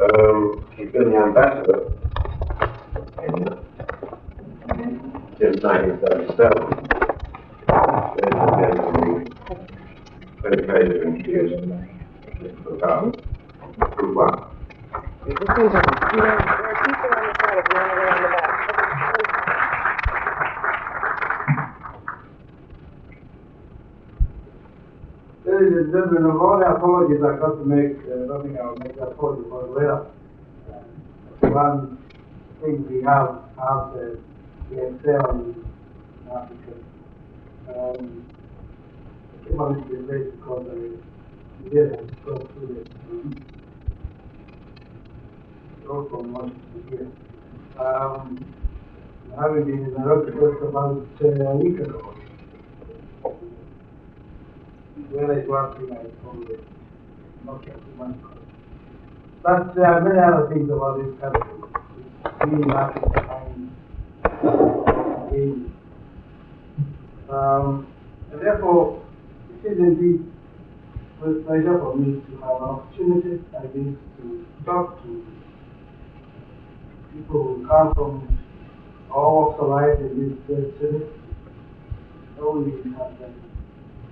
He's been the ambassador since 1937. Dedicated and introduced Mbogua. There are people on the side if you want to go on the back. Ladies and gentlemen, of all the apologies I got to make, I don't think I'll make that apology for later. One thing we have we excel in Africa. I came a little bit late because we didn't go through it. Also much to hear. Having been in Nairobi just about a week ago, when I was working, I told them not too much. But there are many other things about this country. It's really nothing behind. And therefore, it is indeed a pleasure for me to have an opportunity like this to talk to people who come from all walks of life in this great city. Only have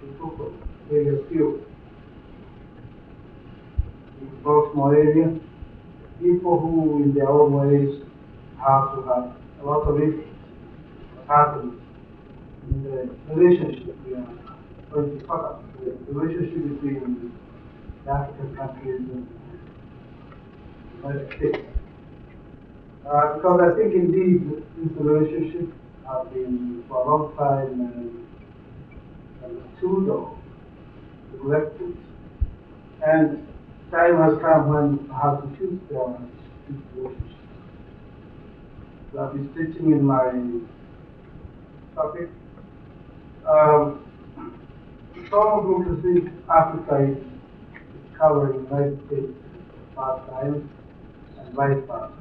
people from various fields. In the Baltimore area, people who in their own ways have to have a lot of issues that happen in the relationship we are going to talk about, the relationship between the African countries and the United States. Because I think indeed this relationship has been for a long time understood or neglected, and time has come when I have to choose this relationship. So I'll be stating in my topic. Some people think Africa is covering the United States part-time and vice versa.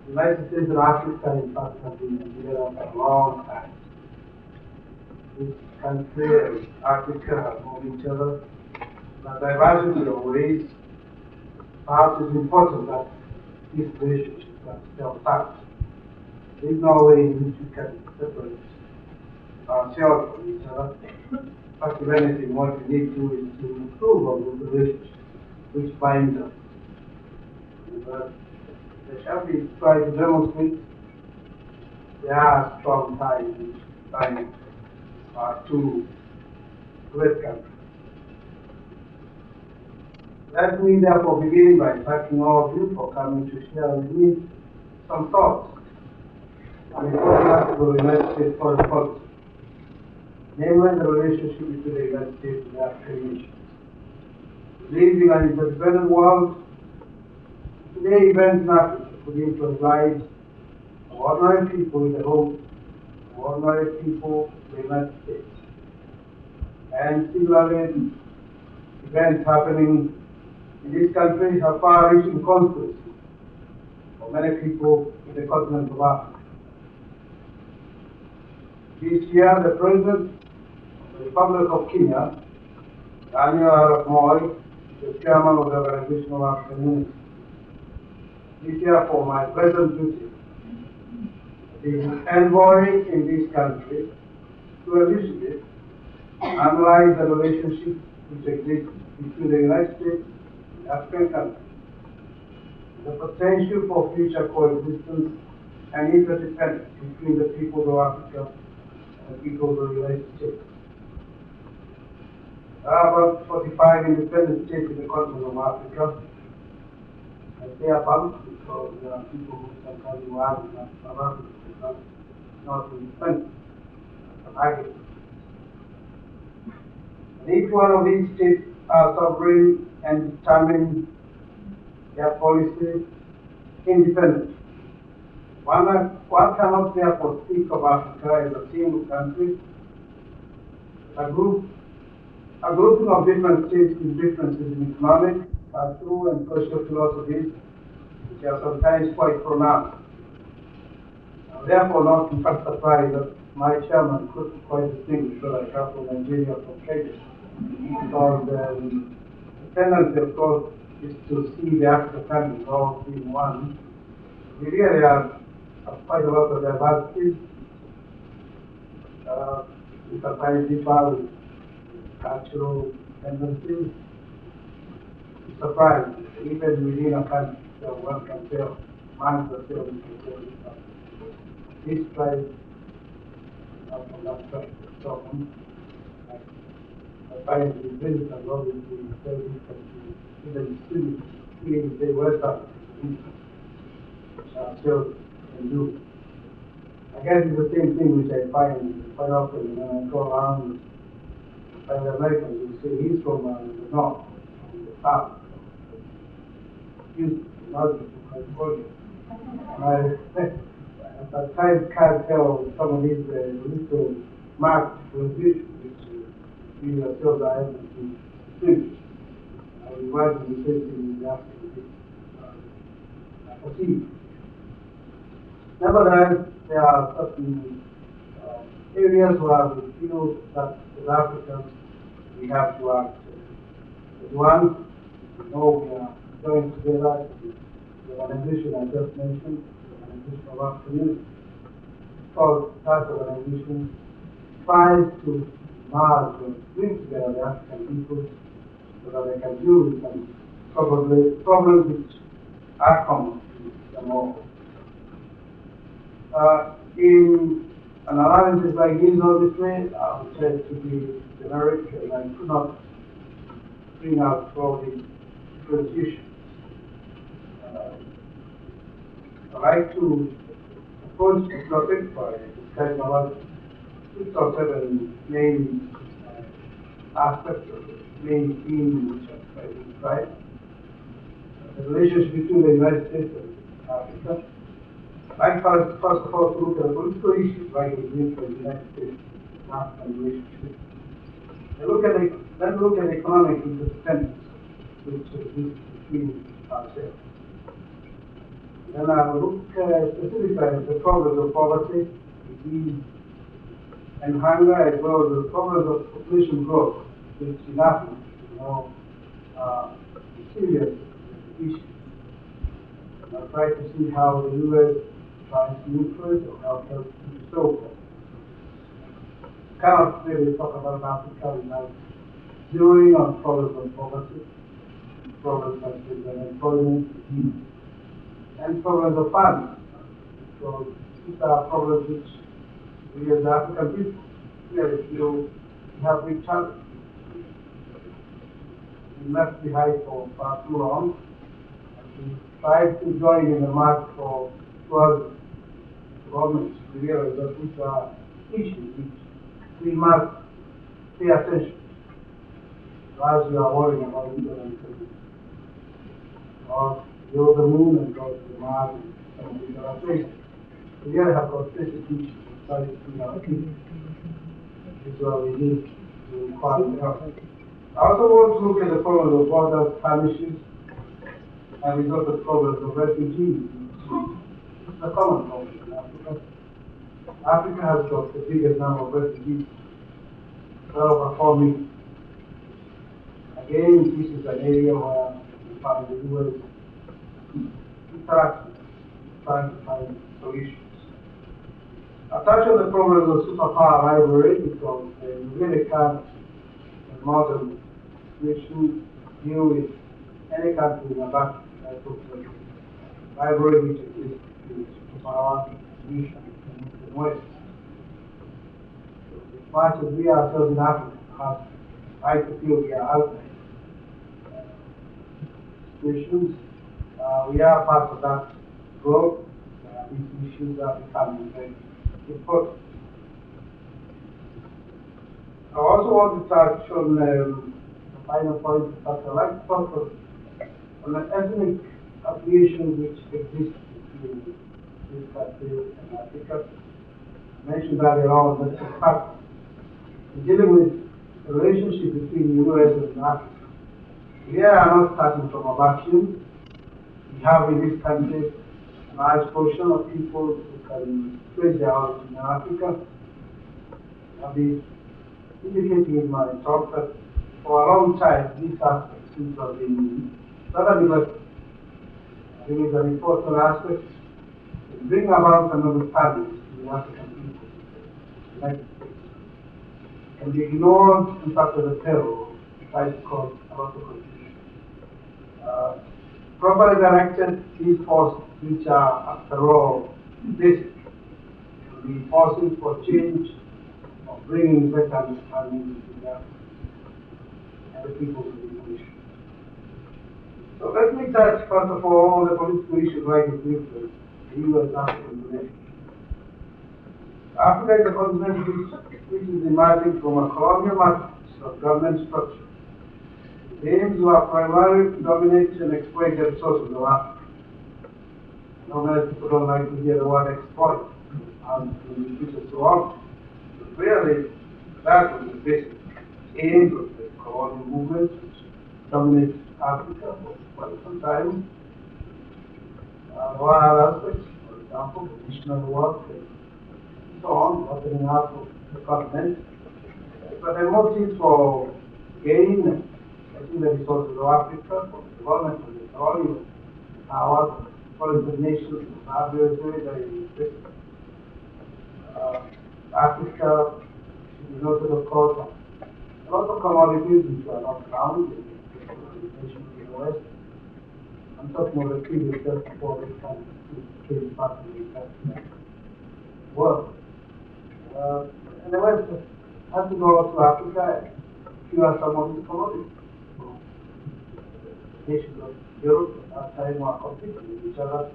The United States and Africa, in fact, have been together for a long time. This country and Africa have known each other in a diversity of ways. Perhaps it's important that this relationship can still start. There is no way in which we can separate ourselves from each other. But if anything, what we need to do is to improve on the relationship which binds us. They shall be trying to demonstrate there are strong ties which bind our two great countries. Let me therefore begin by thanking all of you for coming to share with me some thoughts on the important aspect of the United States foreign policy, namely the relationship between the United States and the African Union. We live in an interdependent world. Today, events in Africa could influence lives of ordinary people in the home, of ordinary people in the United States. And similarly, events happening in this country have far-reaching consequences for many people in the continent of Africa. This year, the President of the Republic of Kenya, Daniel Arap Moi, is the chairman of the Organization of African Unity. This year, for my present duty, the envoy in this country to elucidate, analyze the relationship which exists between the United States and African countries, the potential for future coexistence and interdependence between the peoples of Africa and the peoples of the United States. There are about 45 independent states in the continent of Africa. I say about because there are people who sometimes argue that South Africa is not independent. And each one of these states are sovereign and determine their policies independently. One cannot therefore speak of Africa as a single country, a grouping of different states with differences in economic, cultural, and social philosophies, which are sometimes quite pronounced. I'm therefore not in fact surprised that my chairman could be quite distinguished that I come from Nigeria from Kenya, because the tendency, of course, is to see the African countries all in one. We really have quite a lot of diversity. We sometimes differ with cultural tendencies. It's surprising, even within a country, so one can tell, man can tell, we can tell this tribe from that tribe. So I find the visitors obviously very different, even students, even if they were starting, still can do. I guess it's the same thing which I find quite often when I go around by the Americans who say he's from the north, from the south, Houston, Northern California. And I can't tell some of these little marked confusion which we ourselves are able to distinguish. We want to be facing the African perceive. Nevertheless, there are certain areas where we feel that as Africans we have to act as one. We know we are going together. The organization I just mentioned, the Organization of Our Community, because that organization tries to merge and bring together the African people so that they can deal with some problems which are common to them all. In an analysis like this, obviously, I would say to be generic, and I could not bring out all the different issues. I'd like to approach the topic by discussing about 6 or 7 main aspects of the main theme which I've identified. The relationship between the United States and Africa. I'd like first of all to look at the political issues like the United States and African relationship. Then look at the economic interdependence which exists between ourselves. Then I will look specifically at the problems of poverty, disease, and hunger, as well as the problems of population growth, which in Africa is more serious issue. I'll try to see how the U.S. tries to influence or help us to solve them. Cannot really talk about Africa without zeroing on problems of poverty, problems such as unemployment, disease, and problems of famine. So these are problems which we as African people really feel we have big challenges. We left behind for far too long, and we tried to join in the march for towards governments. We realize that these are issues which we must pay attention to as we are worrying about implementation. Or go to the moon and go to the Mars and some of these other places. We really have got specific issues inside our people. This is what we need to find out. I also want to look at the problems of border skirmishes and result of problems of refugees. It's a common problem in Africa. Africa has got the biggest number of refugees, well over 4 million. Again, this is an area where we find the U.S. interacting, trying to find solutions. I touch on the problems of superpower rivalry because we really can't, in modern situation, deal with any country in a vacuum. Rivalry which exists between superpower, East and West. So as much as we ourselves in Africa have right to feel we are outside situations, we are part of that growth. These issues are becoming very important. I also want to touch on the final point that I'd like to talk on the ethnic affiliations which exist between this country and Africa. I mentioned earlier on that in fact, in dealing with the relationship between the US and Africa, we are not starting from a vacuum. We have in this country a large portion of people who can trace their origin in Africa. I've been indicating in my talk that for a long time these aspects seem to have been Secondly, but I think it's an important aspect to bring about an understanding to the African people. The United States can be ignored, in fact, as a terror, tries to cause a lot of confusion. Properly directed, these forces, which are, after all, basic, can be forces for change or bringing better understanding to the African and the people of the nation. So let me touch, first of all, the political issues right in influence the U.S.-African relationship. Africa is a continent which is emerging from a colonial matrix of government structure. The aims were primarily to dominate and exploit the resources of Africa. I know many people don't like to hear the word exploit, and which is so often. But really, that was the basic aim of the colonial movement, which dominated Africa for quite some time. While aspects, for example, the missionary work and so on, opening up of the continent. But the motives for gain, I think the resources of Africa, for the development of the economy, power, foreign nations, are very, very interesting. Africa should be noted, of course, a lot of commodities which are not found in the nations in the West. I'm talking of the previous just before this kind of trade partner in the world. And the West has to go to Africa and procure some of these commodities. Nations of Europe at that time were competing with each other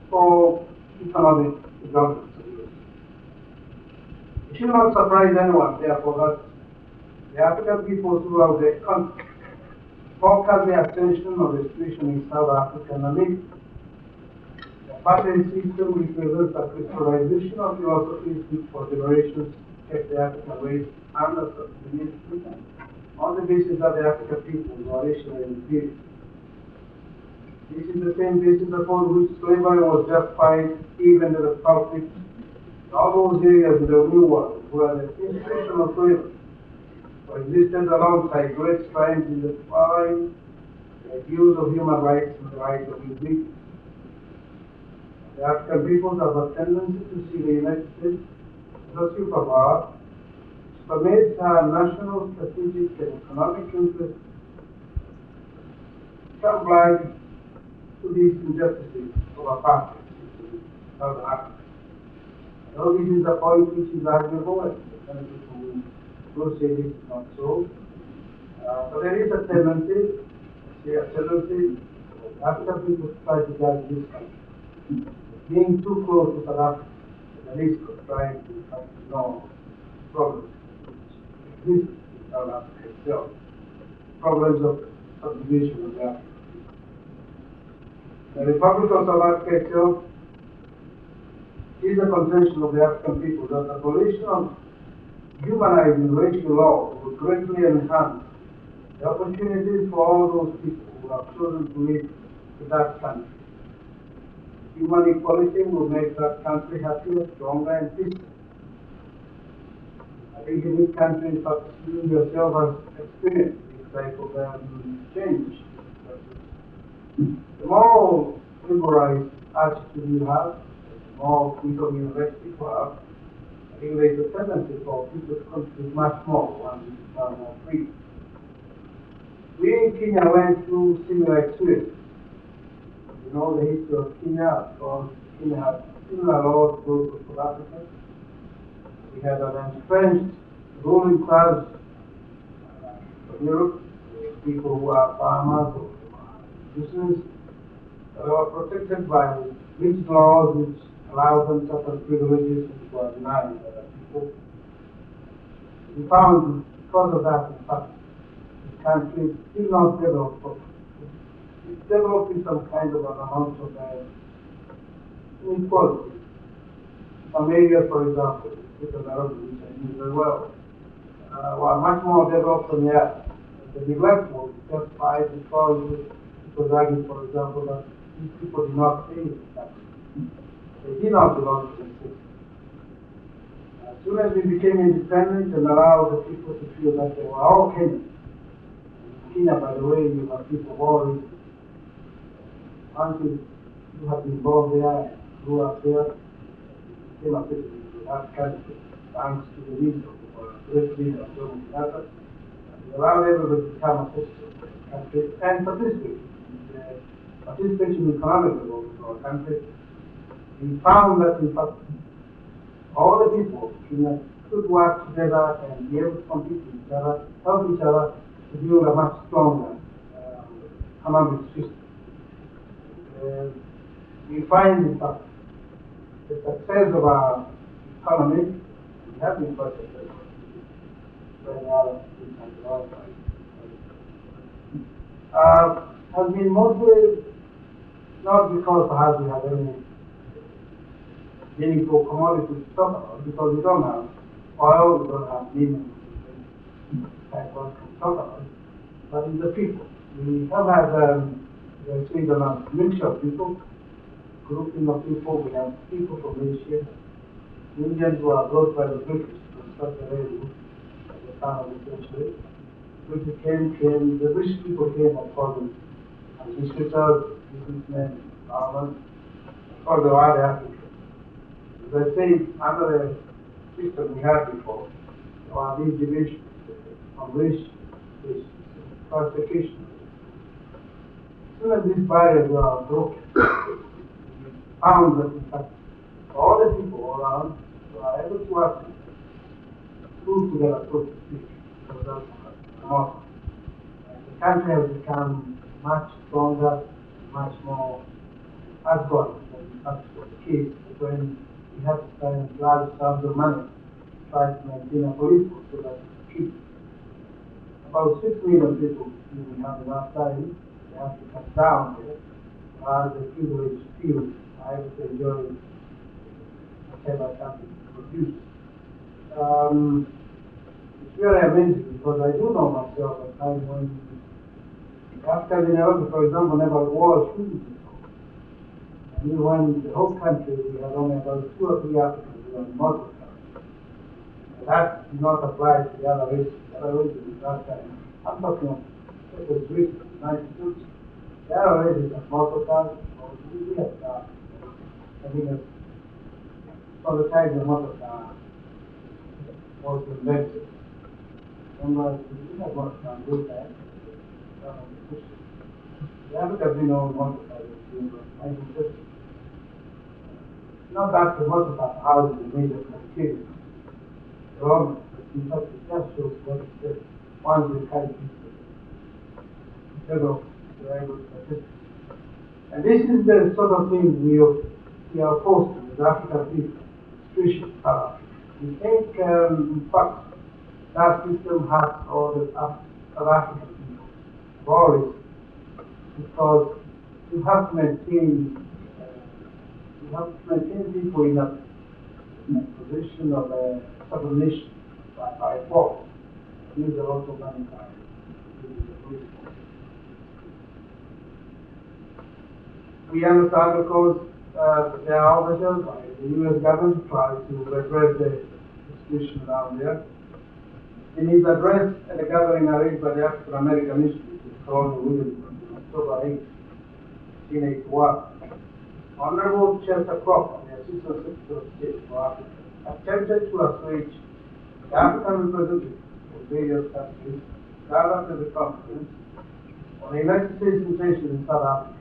for economic development. It should not surprise anyone, therefore, that the African people throughout the country focus their attention on the situation in South Africa and Namibia. The patent system represents a crystallization of philosophies which for generations kept the African race under subjugated on the basis that the African people were racially inferior. This is the same basis upon which slavery was justified even in the Republic in all those areas in the New World where the institution of slavery existed alongside great strides in the fight, the views of human rights and the rights of individuals. The African peoples have a tendency to see the United States as a superpower which permits our national, strategic, and economic interests to come blind to these injustices of apartheid in Southern Africa. Now this is a point which is arguable, and many people will say this is not so. But there is a tendency, African people try to judge this country. Being too close to South Africa, the risk of trying to ignore problems which exist in South Africa itself, problems of subjugation of the African. The Republic of South Africa itself is a contention of the African people that the abolition of humanizing racial law will greatly enhance the opportunities for all those people who have chosen to live in that country. Human equality will make that country happier, stronger, and peaceful. I think in this country, in fact, you yourself have experienced this type of change. The more liberalized attitude you have, the more freedom you have, I think there is a tendency for people to contribute much more when you become more free. We in Kenya went through similar experiences. You know the history of Kenya, because Kenya had similar laws to those of South Africa. We had an entrenched ruling class from Europe, people who are farmers or business, that were protected by rich laws which allowed them certain privileges which were denied by other people. We found because of that, in fact, the country did not develop properly. It's developing some kind of an amount of inequality. Some areas, for example, which I knew very well, were much more developed than the others. The neglect was justified because it was argued, for example, that these people did not pay taxes. They did not belong to the system. As soon as we became independent and allowed the people to feel that they were all Kenyans, Kenya, by the way, you have people of all regions, until you have been born there and grew up there, became a citizen of that country, thanks to the leader or great leader of Jomo Kenyatta. He allowed everybody to become a citizen of the country and participate in the participation in economic development of our country. We found that in fact all the people could work together and be able to compete with each other, help each other to build a much stronger economic system. We find in fact the success of our economy, we have been quite successful has been mostly not because perhaps we have any meaningful commodities to talk about, because we don't have oil, we don't have meaningful type of to talk about, but in the people. We have had a mixture of people, grouping of people. We have people from Asia, Indians who are brought by the British to start the railroad at the turn of the century. British came, the British people came, of course, and visitors, businessmen, farmers, for the wild Africa. As I say, under the system we had before, there were these divisions of race, classification. As soon as these barriers were broken, we found that in fact all the people all around were able to work together, so to speak, for that model. The country has become much stronger, much more outgoing than that was the case when we had to spend large sums of money to try to maintain a police force so that we keep about 6 million people we have last time. They have to cut down there, while the privileged few are able to enjoy whatever country produces. It's very amazing because I do know myself at times when Africa in Europe, for example, never wore shoes before. And even when the whole country, we had only about 2 or 3 Africans who were motorcars. That did not apply to the other races. The other races at that time, I'm talking of, it was recent, 1950s. The other races have motorcars, or we have cars. I think for the time the motorcar was invented. Remember, we had motorcars way back. The Africans didn't own motorcars in the 1950s. Not that the motorcar house is a major criteria. Wrong, in fact, it just shows what it says. Once they carry people, instead of they're able to participate. And this is the sort of thing we are forced to, as African people, especially South Africa. We think, in fact, that system has all the South African people worried because you have to maintain people in a position of subordination by force. Use a lot of money. We understand, of course, there are measures by the U.S. government try to address the situation around there. In his address at the gathering arranged by the African American Institute in Toronto, on October 8, 1981, Honorable Chester Crawford, the Assistant Secretary of State for Africa, attempted to assuage the African representatives of various countries gathered at the conference on the United States intention in South Africa.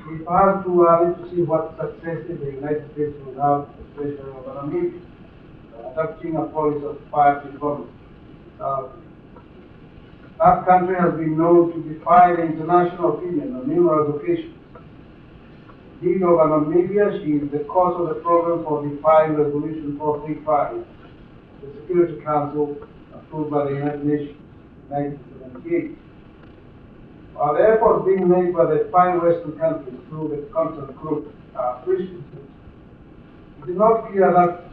We found too early to see what successes the United States will have, especially over Namibia, adopting a policy of fire diplomacy. That country has been known to defy the international opinion on numerous occasions. Indeed, over Namibia, she is the cause of the problem for defying Resolution 435, the Security Council approved by the United Nations in 1978. While the efforts being made by the 5 Western countries through the contact group are appreciated, it is not clear that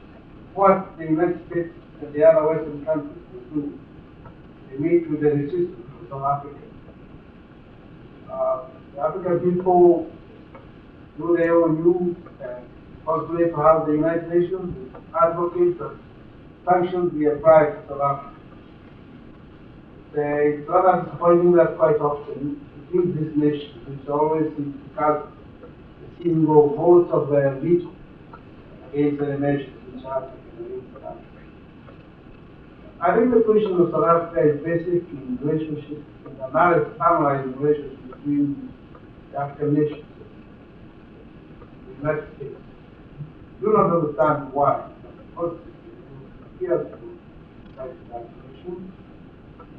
what the United States and the other Western countries will do. They meet with the resistance of South Africa. The African people do their own use and possibly perhaps the United Nations advocates that sanctions be applied to South Africa. It's rather disappointing that quite often it lead this nation, which always has the single vote of the veto against the nations which have to be released. I think the question of South Africa is basic in relationship, in analyzing relationship between the African nations, the United States. Do not understand why. Because here to that relation,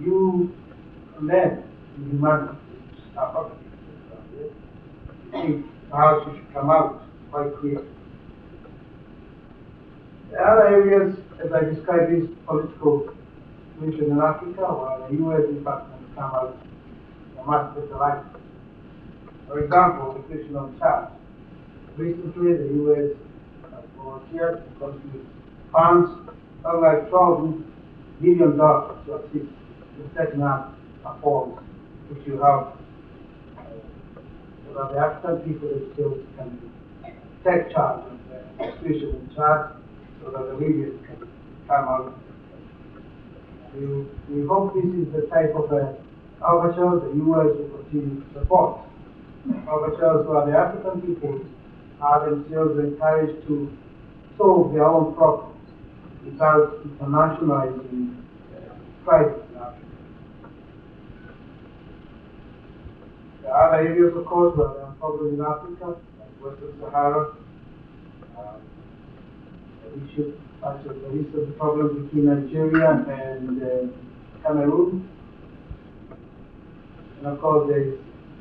you led the humanity to South Africa. I think perhaps you should come out quite clear. The other areas, as I described, is political situation in Africa, where the U.S. in fact has come out a much better light. For example, the question of Chad. Recently, the U.S. has volunteered to contribute funds of like $12 million to assist in setting up reforms which you have so that the African people themselves can take charge of the situation in Chad, so that the leaders can come out. We hope this is the type of overture the U.S. will continue to support. Overtures where the African people are themselves encouraged to solve their own problems without internationalizing crisis in Africa. There are other areas, of course, where there are problems in Africa, like Western Sahara. Issues such as the recent problems between Nigeria and Cameroon. And of course, there is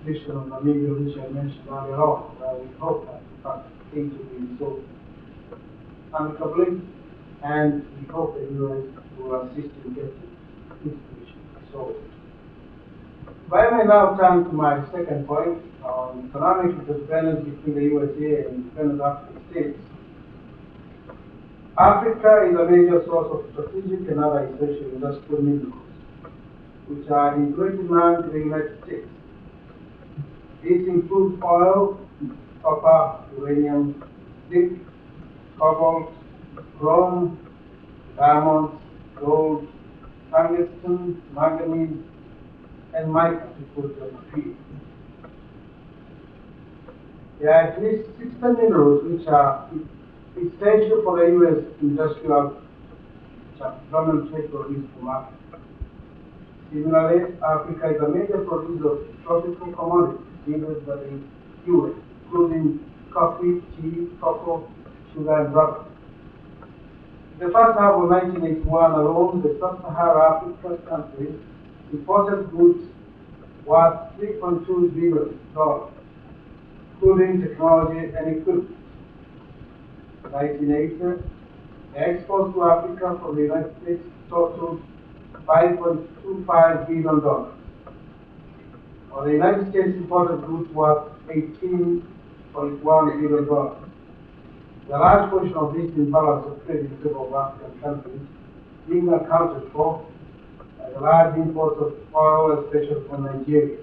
the issue of Namibia, which I mentioned earlier on, where we hope that in fact things will be resolved amicably, and we hope the U.S. will assist in getting this issue resolved. If I may now turn to my second point on economic interdependence between the USA and independent African states. Africa is a major source of strategic and other essential industrial minerals, which are in great demand in the United States. These include oil, copper, uranium, zinc, cobalt, chrome, diamonds, gold, tungsten, manganese, and mica, to put just a few. There are at least 60 minerals which are essential for the U.S. industrial predominantly produced from Africa. Similarly, Africa is a major producer of tropical commodities needed by the U.S., including coffee, tea, cocoa, sugar, and rubber. In the first half of 1981 alone, the sub-Saharan African countries imported goods worth $3.2 billion, including technology and equipment. 1980, the exports to Africa from the United States totaled $5.25 billion, while the United States imported goods worth $18.1 billion. The large portion of this imbalance of trade in several African countries being accounted for by the large imports of oil, especially from Nigeria.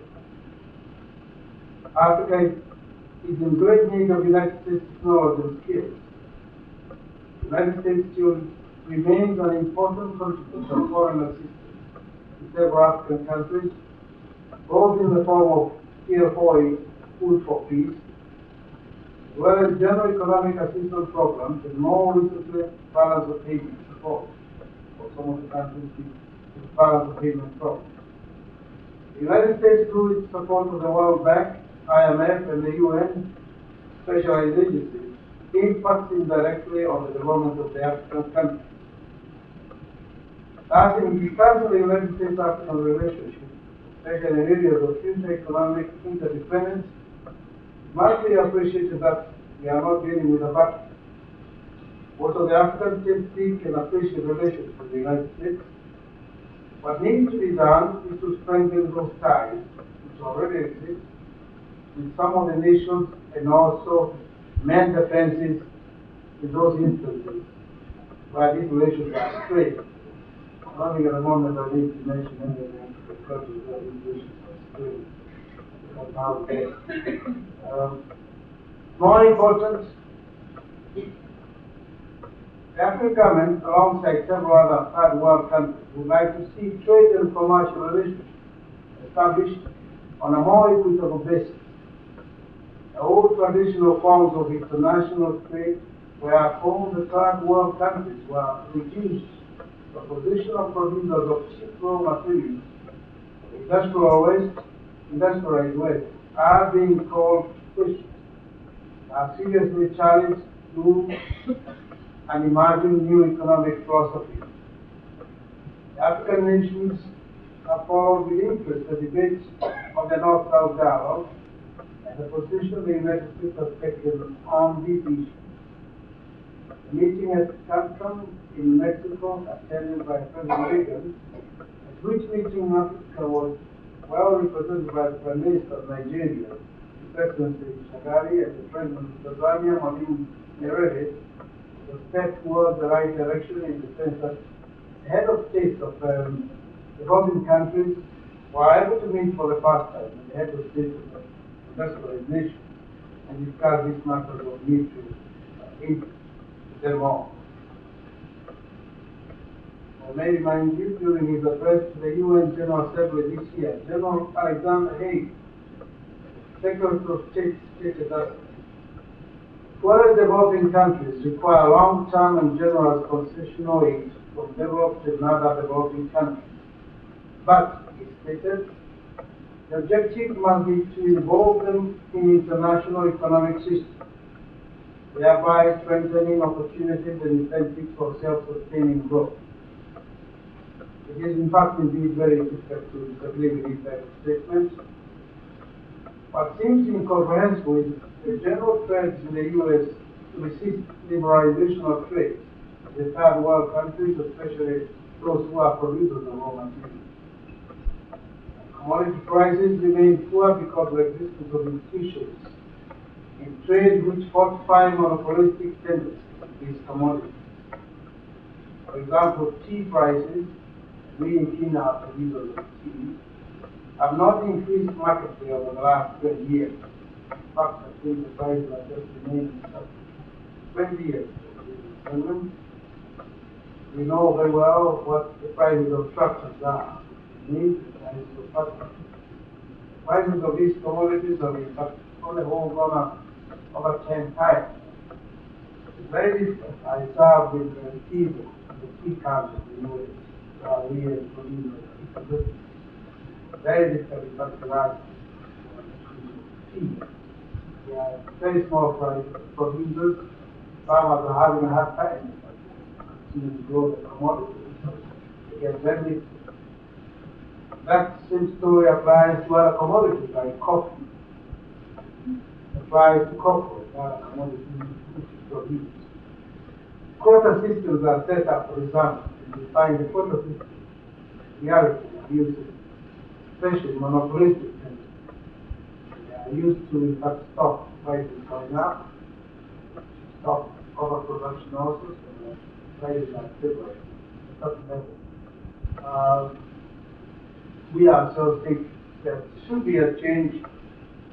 Africa is in great need of United States technology and skills. The United States still remains an important contributor of foreign assistance to several African countries, both in the form of PFOA, Food for Peace, as well as general economic assistance programs, and more recently, balance of payment support for some of the countries with balance of payment programs. The United States, through its support of the World Bank, IMF, and the UN specialized agencies, impacts indirectly on the development of the African countries. Thus, in discussing the United States-African relationship, especially in areas of future economic interdependence, it must be appreciated that we are not dealing with a battle. Also, the African states seek and appreciate relations with the United States. What needs to be done is to strengthen those ties, which already exist, with some of the nations, and also mend the fences in those instances where these relations are strained. I don't think at the moment I need to mention any of the countries where these relations are strained. More important, the African government, alongside several other third world countries, would like to see trade and commercial relations established on a more equitable basis. The old traditional forms of international trade where from the third world countries were reduced to the position of producers of cheap raw materials, industrialized waste, are being called questions, are seriously challenged through an emerging new economic philosophy. The African nations have followed with interest the debates of the North-South dialogue and the position the United States has taken on these issues. The meeting at Cancun in Mexico, attended by President Reagan, at which meeting Africa was well represented by the Prime Minister of Nigeria, His Excellency Shagari, and the President of Tanzania, Mwalimu Nyerere, was step towards the right direction in the sense that the head of states of developing countries were able to meet for the first time with the head of state of the industrialized nation and discuss these matters of mutual interest with them all. I may remind you, during his address to the UN General Assembly this year, General Alexander Haig, Secretary of State, stated that whereas developing countries require long-term and generous concessional aid from developed and other developing countries, but, he stated, the objective must be to involve them in international economic systems, thereby strengthening opportunities and incentives for self-sustaining growth. It is in fact indeed very difficult to disagree with these type of statements. What seems incomprehensible is the general trends in the U.S. to resist liberalization of trade with the third world countries, especially those who are producers of raw materials. Commodity prices remain poor because of the existence of institutions in trade which fortify monopolistic tendencies of these commodities. For example, tea prices, we in Kenya are producers of tea, have not increased markedly over the last 20 years. In fact, I think the prices are just remaining at 20 years. We know very well what the prices of structures are. Prices of these commodities have in fact on the whole gone up over 10 times. It's very difficult. I serve with the tea council in the US. We are producers. Very difficult in fact to ask tea. They are very small price producers. Farmers are having a hard time to grow the commodities. They get very difficult. That same story applies to other commodities like coffee. Applies to cocoa, other commodities which is produced. Quota systems are set up, for example, to define the quota system. Reality are used, especially monopolistic tendencies. They are used to, in fact, stop prices going up, stop overproduction also, so prices are stabilized at a certain level. We ourselves think there should be a change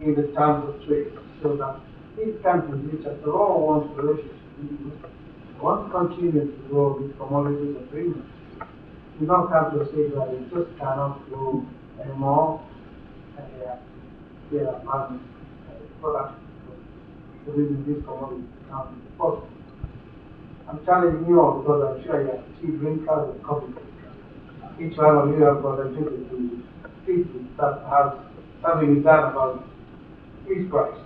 in the terms of trade so that these countries, which after all want relationships, want to continue to grow these commodities and premiums, we don't have to say that it just cannot grow anymore and they are managed production. The reason these commodities can't be possible. I'm challenging you all because I'm sure you have tea drinkers and coffee drinkers. Each one of you have got a duty to speak that has something done about these prices.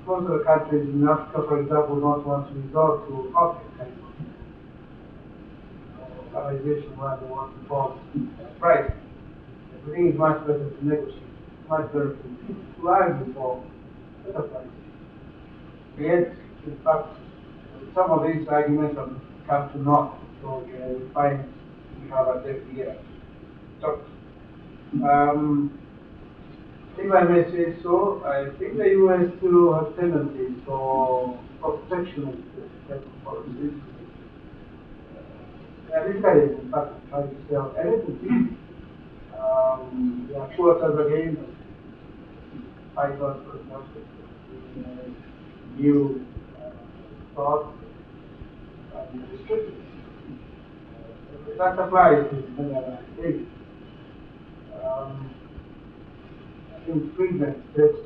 Most of the countries in Africa, for example, don't want to resort to option kind of organization where they want to force price. I think it's much better to negotiate, much better to argue for better prices. Yet, in fact, some of these arguments have come to naught, so we find we have a deaf ear. So, if I may say so, I think the U.S. still has tendencies for protectionist policies. They are literally, in fact, trying to sell anything. There are quotas again, pythons, for example, new thoughts and restrictions. That applies to many other things. I think freedom has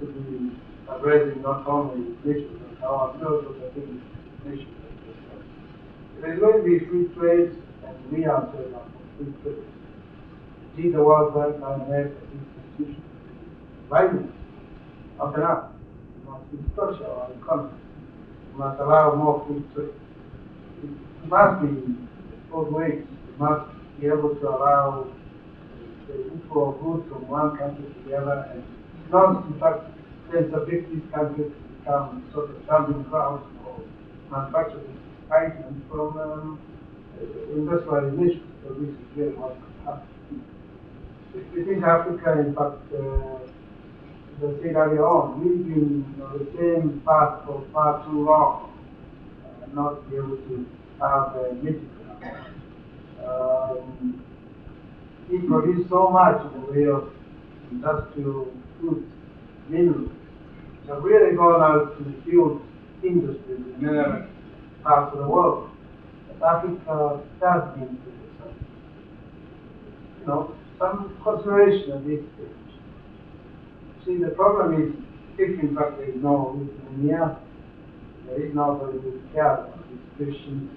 to be addressing not only nations but ourselves as a big nation. If there's going to be free trade, and we ourselves are for free trade, see the World Bank and have institutions vibrant, open up. We must restructure our economy. We must allow more free trade. It must be both ways. We must be able to allow the inflow of goods from one country to the other, and not, in fact, then subject these countries to become sort of dumping grounds for manufacturing items from industrialization. So this is really what could happen. We think Africa, in fact, as I said earlier on, we've been on the same path for far too long, and not be able to have a meeting. We produce so much in the way of industrial goods, minerals. We have really gone out to huge industries in many other parts of the world. But Africa does need some consideration at this stage. See, the problem is, if in fact there is no Lithuania, there is no very good care of these patients,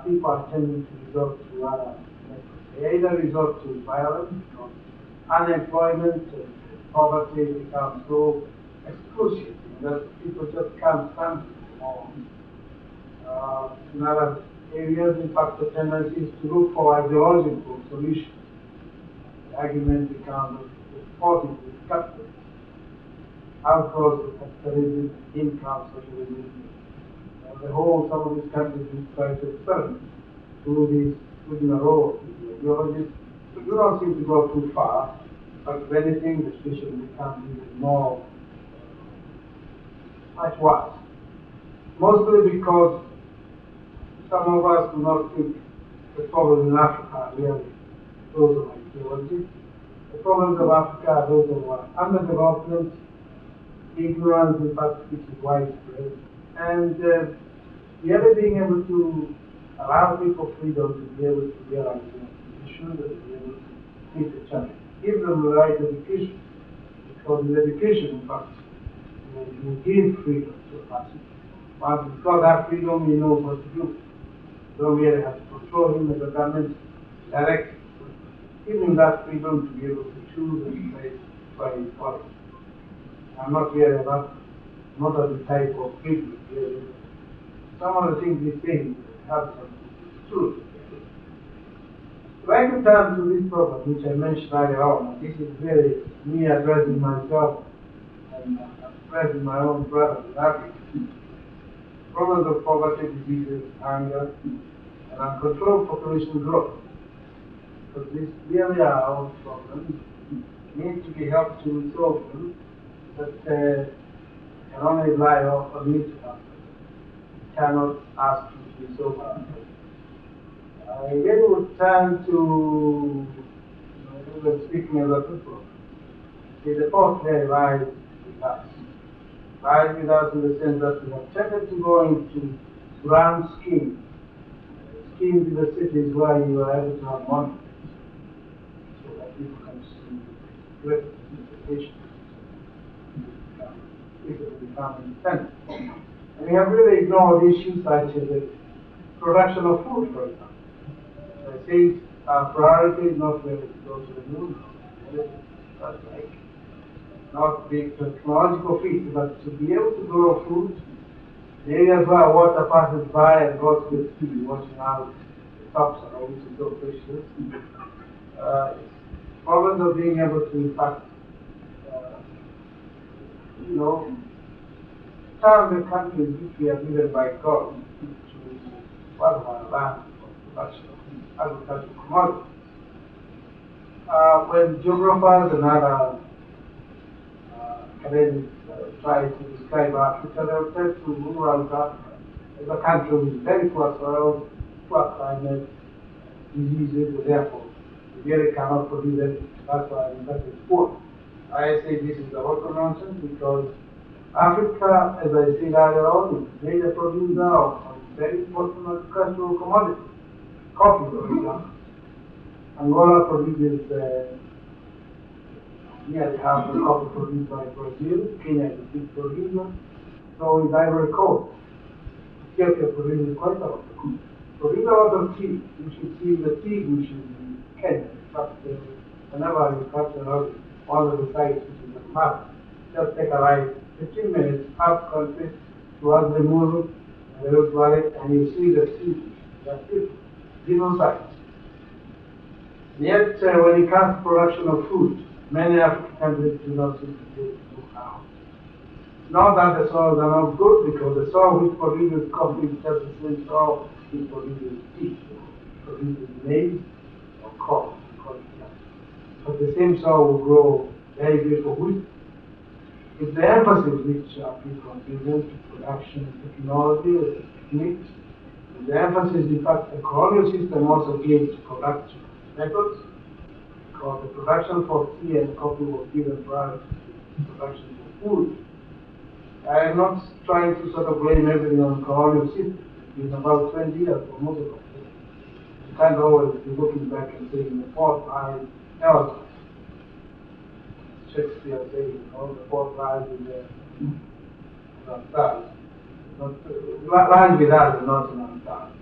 people are tending to resort to other methods. They either resort to violence, unemployment, and poverty becomes so excruciating that people just can't stand it anymore. In other areas, in fact, the tendency is to look for ideological solutions. The argument becomes positive capitalism. Outgrowth of capitalism, income socialism. Some of these countries try to experiment through this within a row of ideologies. But you don't seem to go too far. But if anything, the situation becomes even more, much worse. Mostly because some of us do not think the problems in Africa are really those of ideology. The problems of Africa are those of underdevelopment, ignorance, in fact, which is widespread, and really being able to allow people freedom to be able to realize issues, that be able to meet the challenge. Give them the right education, because with education, in fact, you give freedom to a person. Once you've got that freedom, you know what to do. You don't really have to control him as a government directly. Give him that freedom to be able to choose and play by his policy. I'm not really not of the type of people really. Some of the things we say have some truth. If I could turn to this problem, which I mentioned earlier on, this is really me addressing myself and addressing my own brothers in Africa. Problems of poverty, diseases, hunger, and uncontrolled population growth. Because these really are our problems, need to be helped to resolve them, but can only rely on me to help. Cannot ask you to resolve ourselves. I really would turn to, speaking as a people. See, the fault there lies with us. Lies with us in the sense that we have tended to go into grand schemes. Schemes in the cities where you are able to have money, so that people can see great implications. People become independent. And we have really ignored issues such as the production of food, for example. I think our priority is not really to go to the moon, but like not big technological feats, but to be able to grow food. The areas where water passes by and goes with speed, watching out the topsoil, which is so precious. Problems of being able to, in fact, turn the countries which we are given by God to one of our land for production of agricultural commodities. When geographers and other academics try to describe Africa, they refer to rural Africa as a country with very poor soil, poor climate, diseases, and therefore we really cannot produce anything. That's why it's poor. I say this is a local nonsense because Africa, as I said earlier on, is a major producer of some very important agricultural commodities. Coffee, for example. Angola produces Here they have the coffee produced by Brazil, Kenya is a big producer, so is Ivory Coast. Ethiopia produces quite a lot of coffee. Produce a lot of tea. You should see the tea which is in Kenya. In fact, whenever you capture one of the sites which is a map, just take a ride 15 minutes up country towards the Muru and the Rift Valley, and you see the tea. That's it. Zero sites. Yet, when it comes to production of food, many African countries do not seem to be able to move out. Not that the soils are not good, because the soil which produces coffee is just the same soil which produces tea, produces maize or corn. But the same soil will grow very beautiful wheat. It's the emphasis which people given to production technology, techniques. The emphasis, in fact, the colonial system also gives production methods, because the production for tea and coffee was given prior to production for food. I am not trying to sort of blame everything on the colonial system. It's been about 20 years for most of us. You can't always be looking back and saying the fourth lies elsewhere. Shakespeare saying, the fourth lies in the not stars. Lies with us and not in our stars.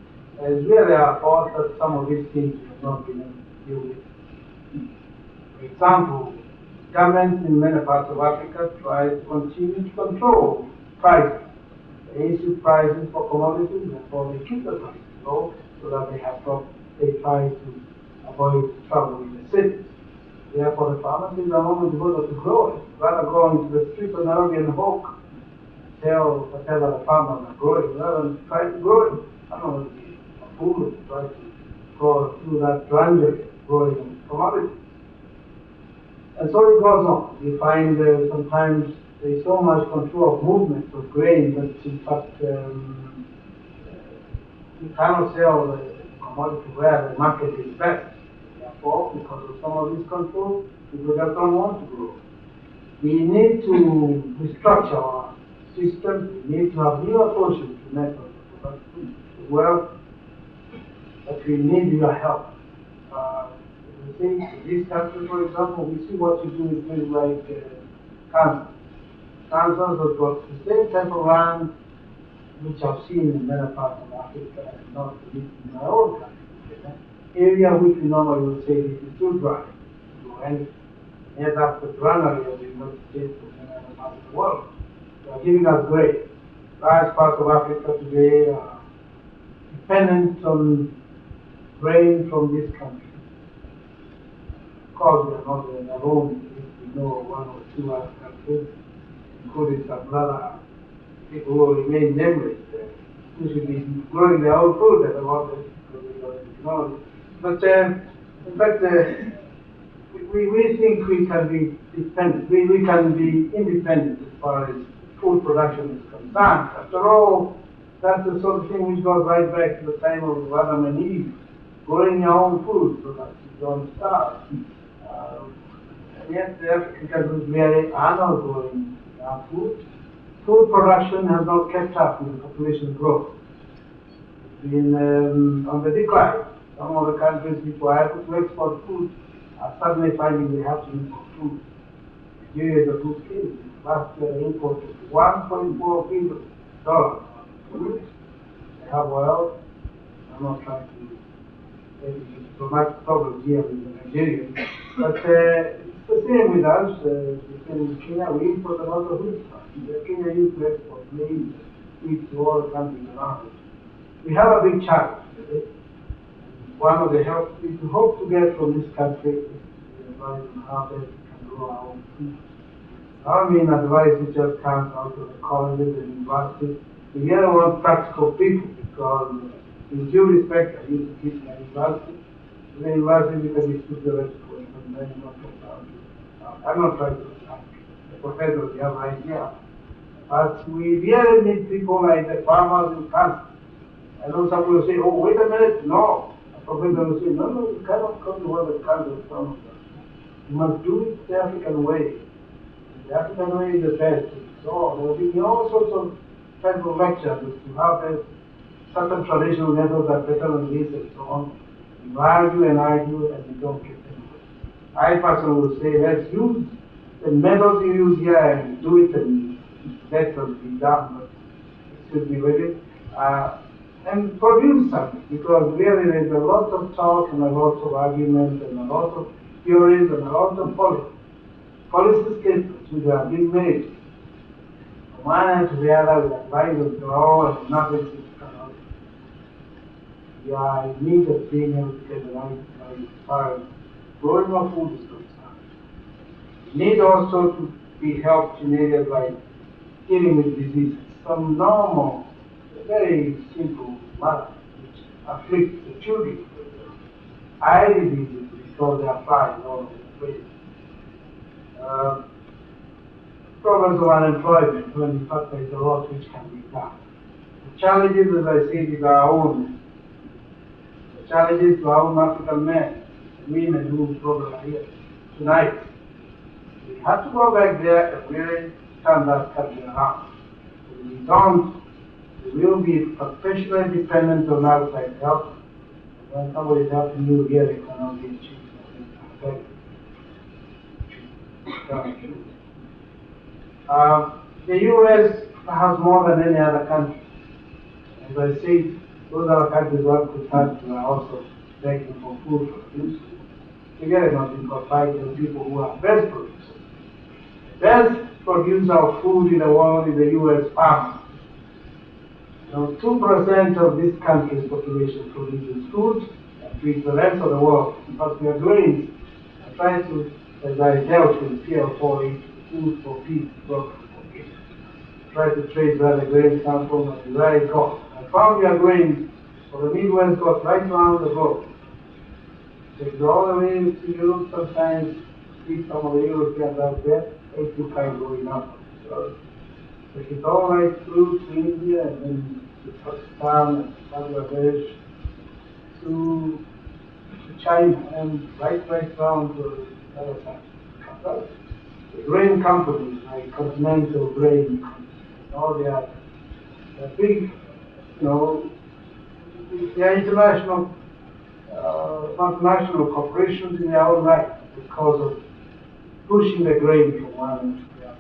It's really our fault that some of these things have not been able to deal with. For example, governments in many parts of Africa try to continue to control prices. They issue prices for commodities, therefore they keep the prices low so that they try to avoid trouble in the cities. Therefore, the farmers in the moment go to grow it, rather go into the street of Nairobi and hawk, tell whatever the farmers are growing, rather than try to grow it. I don't want to be a fool to try to go through that drudgery growing commodities. And so it goes on. You find sometimes there's so much control of movement of grain that in fact you cannot sell the commodity where the market is best. Therefore, because of some of these controls, people just don't want to grow. We need to restructure our system. We need to have new approaches to methods of production as well. But we need your help. We think in this country, for example, we see what you do with things like Kansas. Kansas has got the same type of land which I've seen in many parts of Africa and not least in my own country. Area which we normally would say this is too dry to do anything. Yet that's the granary of the United States and other parts of the world. They are giving us grain. Large parts of Africa today are dependent on grain from this country. Of course, we are not alone. We know one or two other countries, including some other people who remain nameless, who should be growing their own food at the moment because we don't know. But in fact, we think we can be dependent. We can be independent as far as food production is concerned. After all, that's the sort of thing which goes right back to the time of Adam and Eve, growing your own food so that you don't starve. Yes, the African countries really are not growing our food. Food production has not kept up with the population growth. It's been on the decline. Some of the countries which were able to export food are suddenly finding they have to import food. Nigeria is a food king. Last year they imported $1.4 billion of food. They have oil. I'm not trying to make it diplomatic problems here with the Nigerians, but it's the same with us. The same with Kenya. We import a lot of wheat. Kenya used to export maize, wheat to all the countries around us. We have a big challenge today. One of the help we hope to get from this country is the advice on how best we can grow our own food. I don't mean advice which just comes out of the colleges and universities. We really want practical people because, with due respect, I used to teach in a university. In the university, you can be super theoretical, and then you don't get down to I'm not trying to attack the professors, they have an idea. But we really need people like the farmers in Kansas. I know some will say, oh, wait a minute, no. A professor will say, no, you cannot come to where the Kansas farmers are. You must do it the African way. The African way is the best. So there will be all sorts of type of lectures to have certain traditional methods are better than this and so on. You argue and you don't get anywhere. I personally would say let's use the methods you use here and do it and let us be done, but it should be ready. And produce something, because really there's a lot of talk and a lot of argument and a lot of theories and a lot of policy statements which are being made. From one end to the other with advisors to all and nothing seems to come out. We are in need of being able to get the right as far as growing of food is concerned. We need also to be helped in areas like dealing with diseases. Some normal, very simple matters which afflict the children. Eye diseases because they are flying all over the place. Problems of unemployment, when in fact there is a lot which can be done. The challenges, as I said, is our own. The challenges to our own African men, women who probably are here tonight. We have to go back there and really turn that country around. If we don't, we will be professionally dependent on outside help. When somebody is helping you here, it cannot be achieved. The U.S. has more than any other country. As I said, those other countries one could have to are also begging for food for use. Together not in provide the people who are best producers. The best producer of food in the world is the U.S. farmer. 2% of this country's population produces food and feeds the rest of the world. In fact, we are doing, trying to, as I dealt with PL4, food for peace, for peace. Try to trace where the grains come from and where it goes. I found we are going for the Midwest goes right around the globe. They go all the way to Europe, sometimes see some of the Europeans out there, they keep going up. So it's all right through to India and then to Pakistan and Bangladesh to China and right down to the other side. The grain companies like Continental Grain, all they are big, they are international, multinational corporations in their own right because of pushing the grain from one end to the other.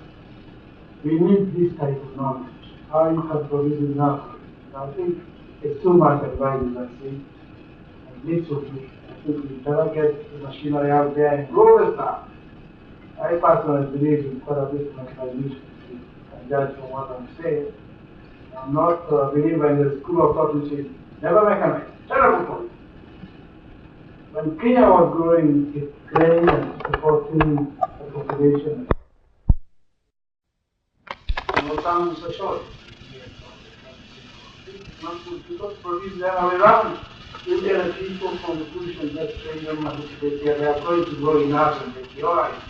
We need this type of knowledge, how you can produce enough. I think it's too much advice, I think. And this would be, I think we better get the machinery out there and grow the stuff. I personally believe in quite a bit of mechanization, and judge from what I'm saying. I'm not a believer in the school of thought which is never mechanize. Terrible for you. When Kenya was growing its grain and supporting the population, some is a short. Because produce the other way around. You get the people from the bush and just train them and they are going to grow enough and they'll be alright.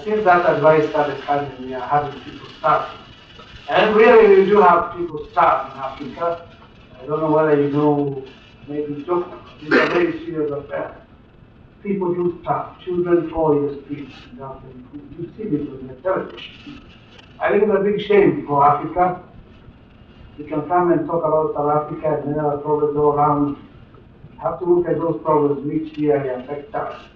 Since that advice started coming, we are having people starving. And really, we do have people starving in Africa. I don't know whether you know, maybe joke. These are very serious affairs. People do starve. Children fall in the streets. You see this on the television. I think it's a big shame for Africa. We can come and talk about South Africa and then other problems all around. We have to look at those problems which really affect us.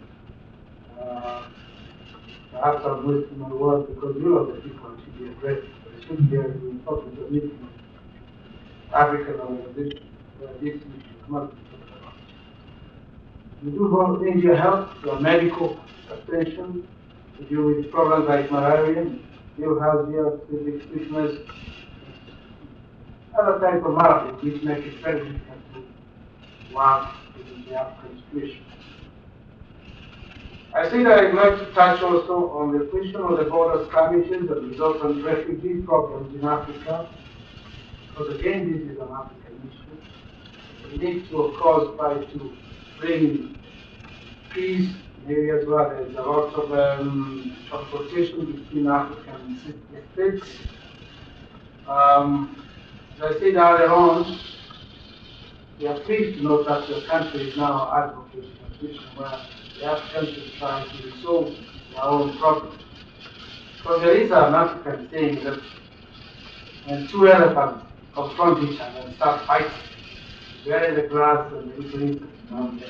Perhaps I'm wasting my words because you are the people who should be addressed. They should be talking to a meeting of African organizations where this issue must be talked about. We do need your help, your medical attention, to deal with problems like malaria, bilharzia, civic sickness, other types of maladies which make it very difficult to work in the African situation. I think I'd like to touch also on the question of the border skirmishes that result in refugee problems in Africa, because again this is an African issue. We need to, of course, try to bring peace in areas where there is a lot of transportation between African states. As I said earlier on, we are pleased to know that the country is now advocating a position where the Africans is trying to resolve their own problems. So there is an African saying that when two elephants confront each other and start fighting, bury the grass and the little insects down there.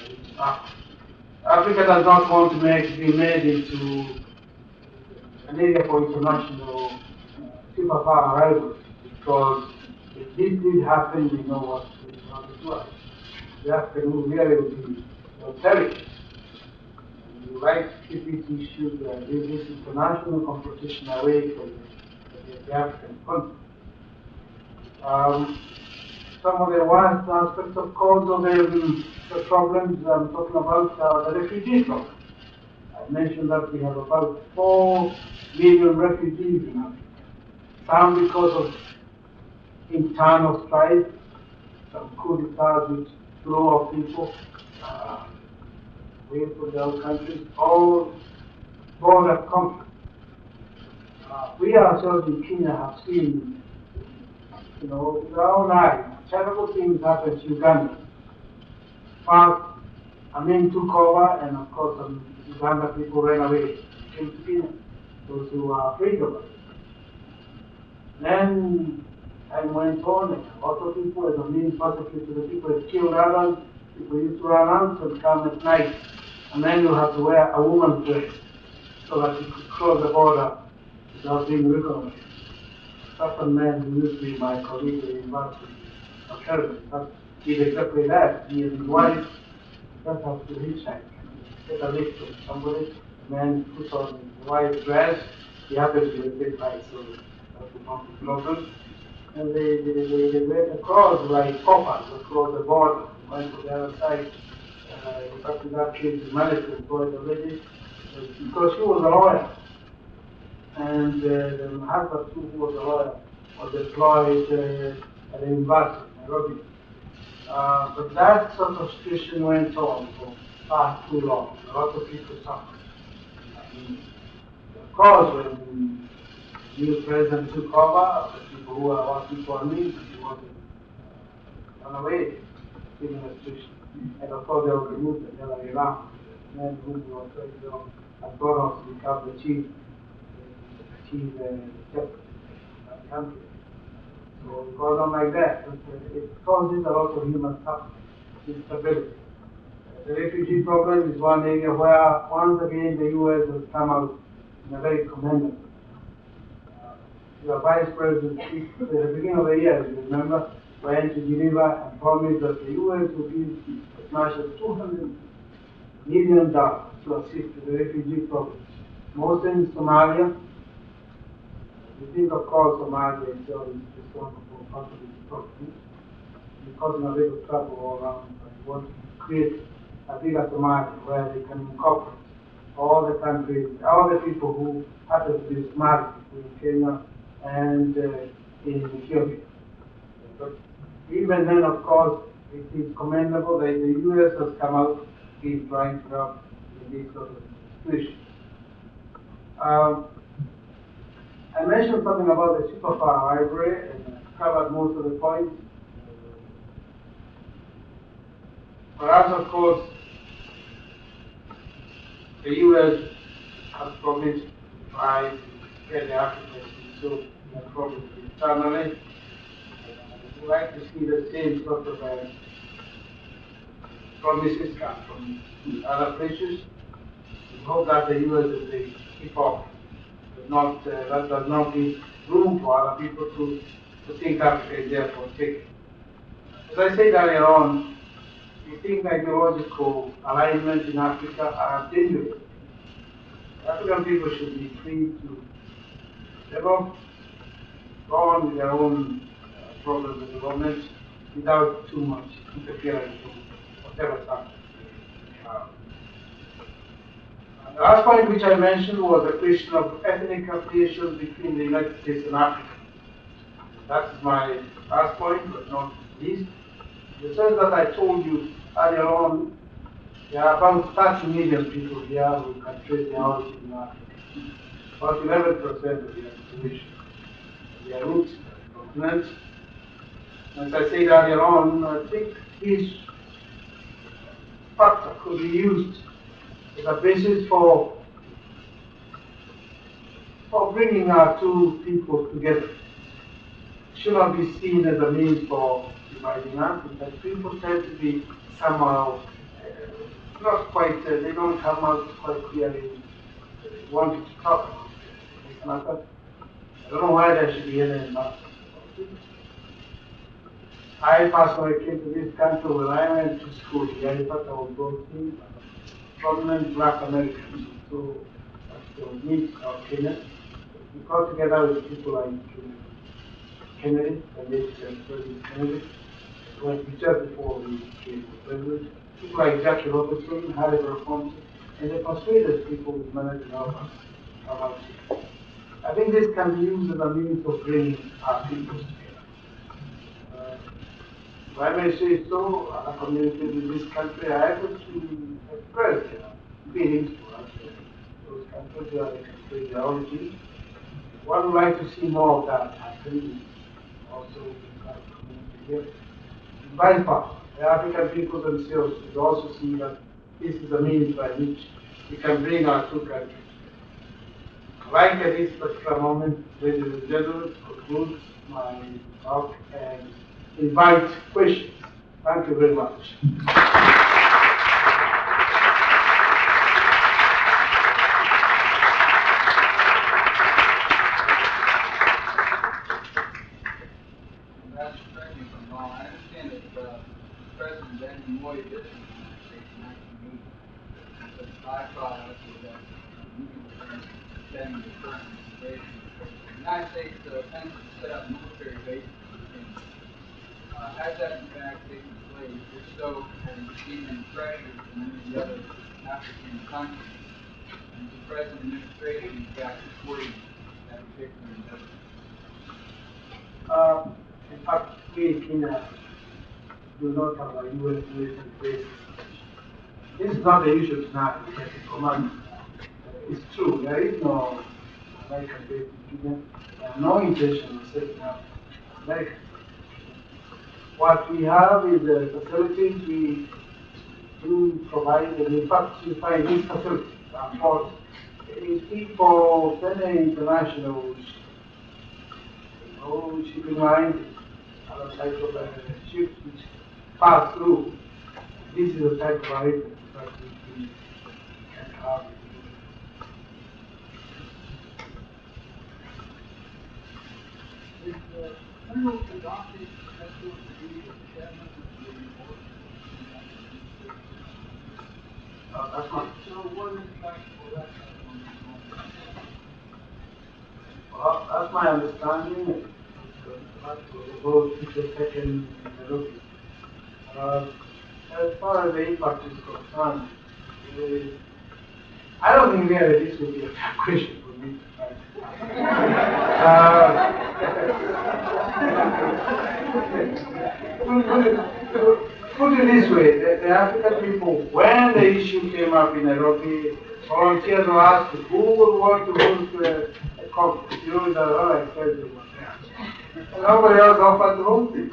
Africa does not want to be made into an area for international superpower rivalry, because if this did happen, we know what it was. The African Union really would be terrible. You like to keep it issued this international competition away from the African continent. Some of the worst aspects, of course, of the problems I'm talking about are the refugee problem. I mentioned that we have about 4 million refugees in Africa. Some because of internal strife, some coup d'etats which throw off people away from their own countries, all border conflict. We ourselves in Kenya have seen, with our own eyes, terrible things happen to Uganda. First, a men took over, and of course, some Uganda people ran away, came to Kenya, those who are freed of it. Then time went on, and a lot of people, as a means persecuted, the people had killed others. People used to run out and come at night, and then you have to wear a woman's dress so that you could cross the border without being recognized. Such a man who used to be my colleague in the University of Sheridan, but did exactly that. He and his wife just have to hitchhike, get a lift from somebody. The man puts on his wife's dress. He happens to be a bit light, so that's the problem. And they went across like coppers across the border, went to the other side. In fact, in that case, he managed to employ the lady because she was a lawyer. And the husband, who was a lawyer, was employed at the university in Nairobi. But that sort of situation went on for far too long. A lot of people suffered. Of course, when the new president took over, the people who were working for me, he wanted to run away, given the situation. And of course, they were removed and they were around. The men whom we were trying to have brought us to become the chief secretary of that country. So it goes on like that. It causes a lot of human suffering, instability. The refugee problem is one area where, once again, the U.S. has come out in a very commendable. The Vice President, at the beginning of the year, if you remember, went to Geneva and promised that the U.S. would give as much as $200 million to assist the refugee problem, mostly in Somalia. We think, of course, Somalia is responsible for possibly the problem. We're causing a little trouble all around, but we want to create a bigger Somalia where they can incorporate all the countries, all the people who happen to be smart in Kenya and in Ethiopia. But even then, of course, it is commendable that the U.S. has come out, is trying to help in this sort of situation. I mentioned something about the superpower rivalry and covered most of the points. For us, of course, the U.S. has promised to try to get the Africans to solve their problems internally. We like to see the same sort of promises come from other places. We hope that the U.S. will keep off. That does not give room for other people to think Africa is there for taking. As I said earlier on, we think ideological alignment in Africa are dangerous. African people should be free to develop, go on with their own problems and developments without too much interference from whatever side. The last point which I mentioned was the question of ethnic affiliations between the United States and Africa. That's my last point, but not least. In the sense that I told you earlier on, there are about 30 million people here who can trace their origin in Africa. About 11% of their population, their roots, their continents. As I said earlier on, I think this factor could be used as a basis for bringing our two people together. It should not be seen as a means for dividing us, because people tend to be somehow not quite, they don't come out quite clearly wanting to talk about it. there should be any ambassador. I personally came to this country when I went to school here. In fact, I was brought in prominent black Americans to meet our Kenya. We got together with people like Kennedy, the late President Kennedy, when just before we became president. People like Jackie Robertson, Harry Belafonte, and they persuaded people with money to help us about it. I think this can be used as a means of bringing our people together. If I may say so, our communities in this country are able to express their feelings to us. Those countries where they can express their origin. One would like to see more of that happening also in our community here. Vice versa, the African people themselves should also see that this is a means by which we can bring our two countries. Like at this particular moment, ladies and gentlemen, conclude my talk and invite questions. Thank you very much. I understand that President Mbogua did this in the United States in 1980. But the byproduct is that moving within setting the current administration. The United States attempts to set up military bases in Kenya. Has that in fact taken place? If so, have you seen any pressures from any of the other African countries? And the present administration in fact supporting that particular endeavor? In fact, we in Kenya do not have a UN military base. This is not the issue tonight, it's a command. It's true, there is no American base in Kenya. There are no intention of setting up American. What we have is the facilities we do provide, and in fact, we find these facilities are for people, many international shipping lines, other types of ships which pass through. This is the type of arrangement that we can have. That's my. So what is that? Well, that's my understanding. Both the second look. As far as the impact is concerned, I don't think really this would be a fair question for me to put it this way, the African people, when the issue came up in Nairobi, volunteers were asked who would want to host a conference. You know, that all I said was and nobody else offered to host it.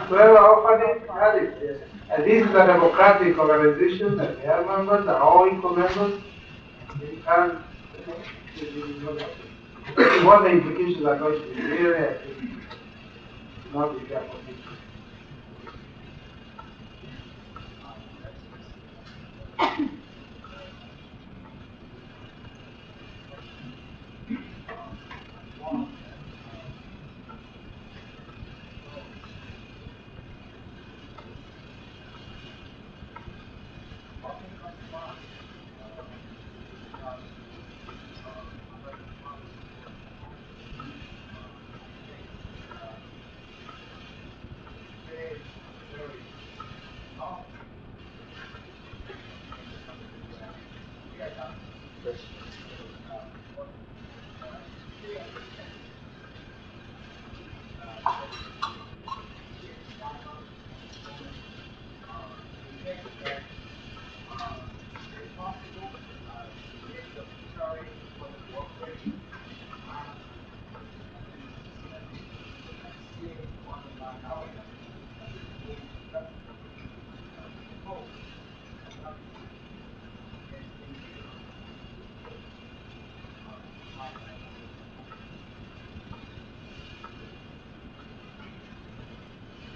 Whoever offered it, had it. And this is a democratic organization, and they are members, are all equal members. They can't, what the implications are going to be, really, I think, not be careful.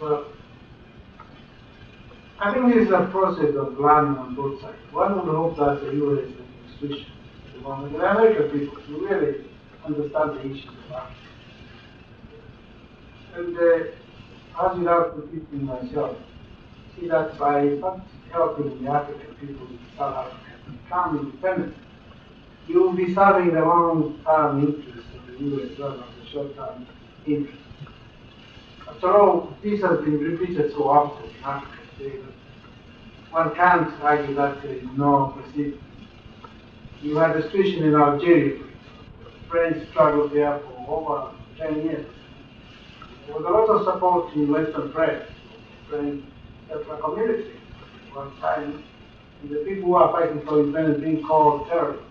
Well, I think this is a process of learning on both sides. One would hope that the U.S. administration, at the moment, the American people, to really understand the issues of Africa. And as you have put it in myself, see that by not helping the African people in South Africa become independent, you will be serving the long-term interests of the EU as well as the short-term interests. After all, this has been repeated so often in Africa today that one can't argue that there is no precedent. You had a situation in Algeria, the French struggled there for over 10 years. There was a lot of support in Western press, French settler community at one time, and the people who are fighting for independence being called terrorists.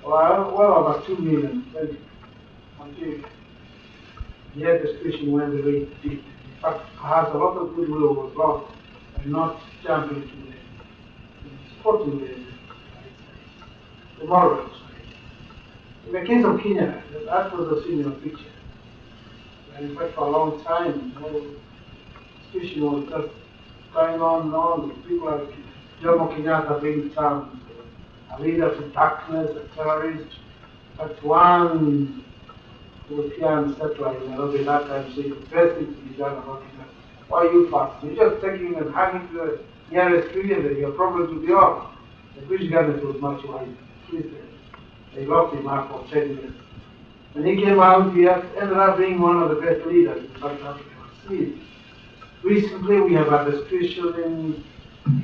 Well over 2 million French Algeria. Yet the situation went the way it did. In fact, perhaps a lot of goodwill was lost by not jumping to supporting the morals. In the case of Kenya, that was a similar picture. And in fact, for a long time, the situation was just going on and on. People like Jomo Kenyatta being termed a leader to darkness, a terrorist. But one European settler in Nairobi that time said the best thing to be done about it. Why are you fasting? You're just taking and hanging to the nearest tree and then your problems will be off. The British government was much wiser. They locked him up for 10 years. When he came out, he ended up being one of the best leaders in South Africa. Recently, we have had a situation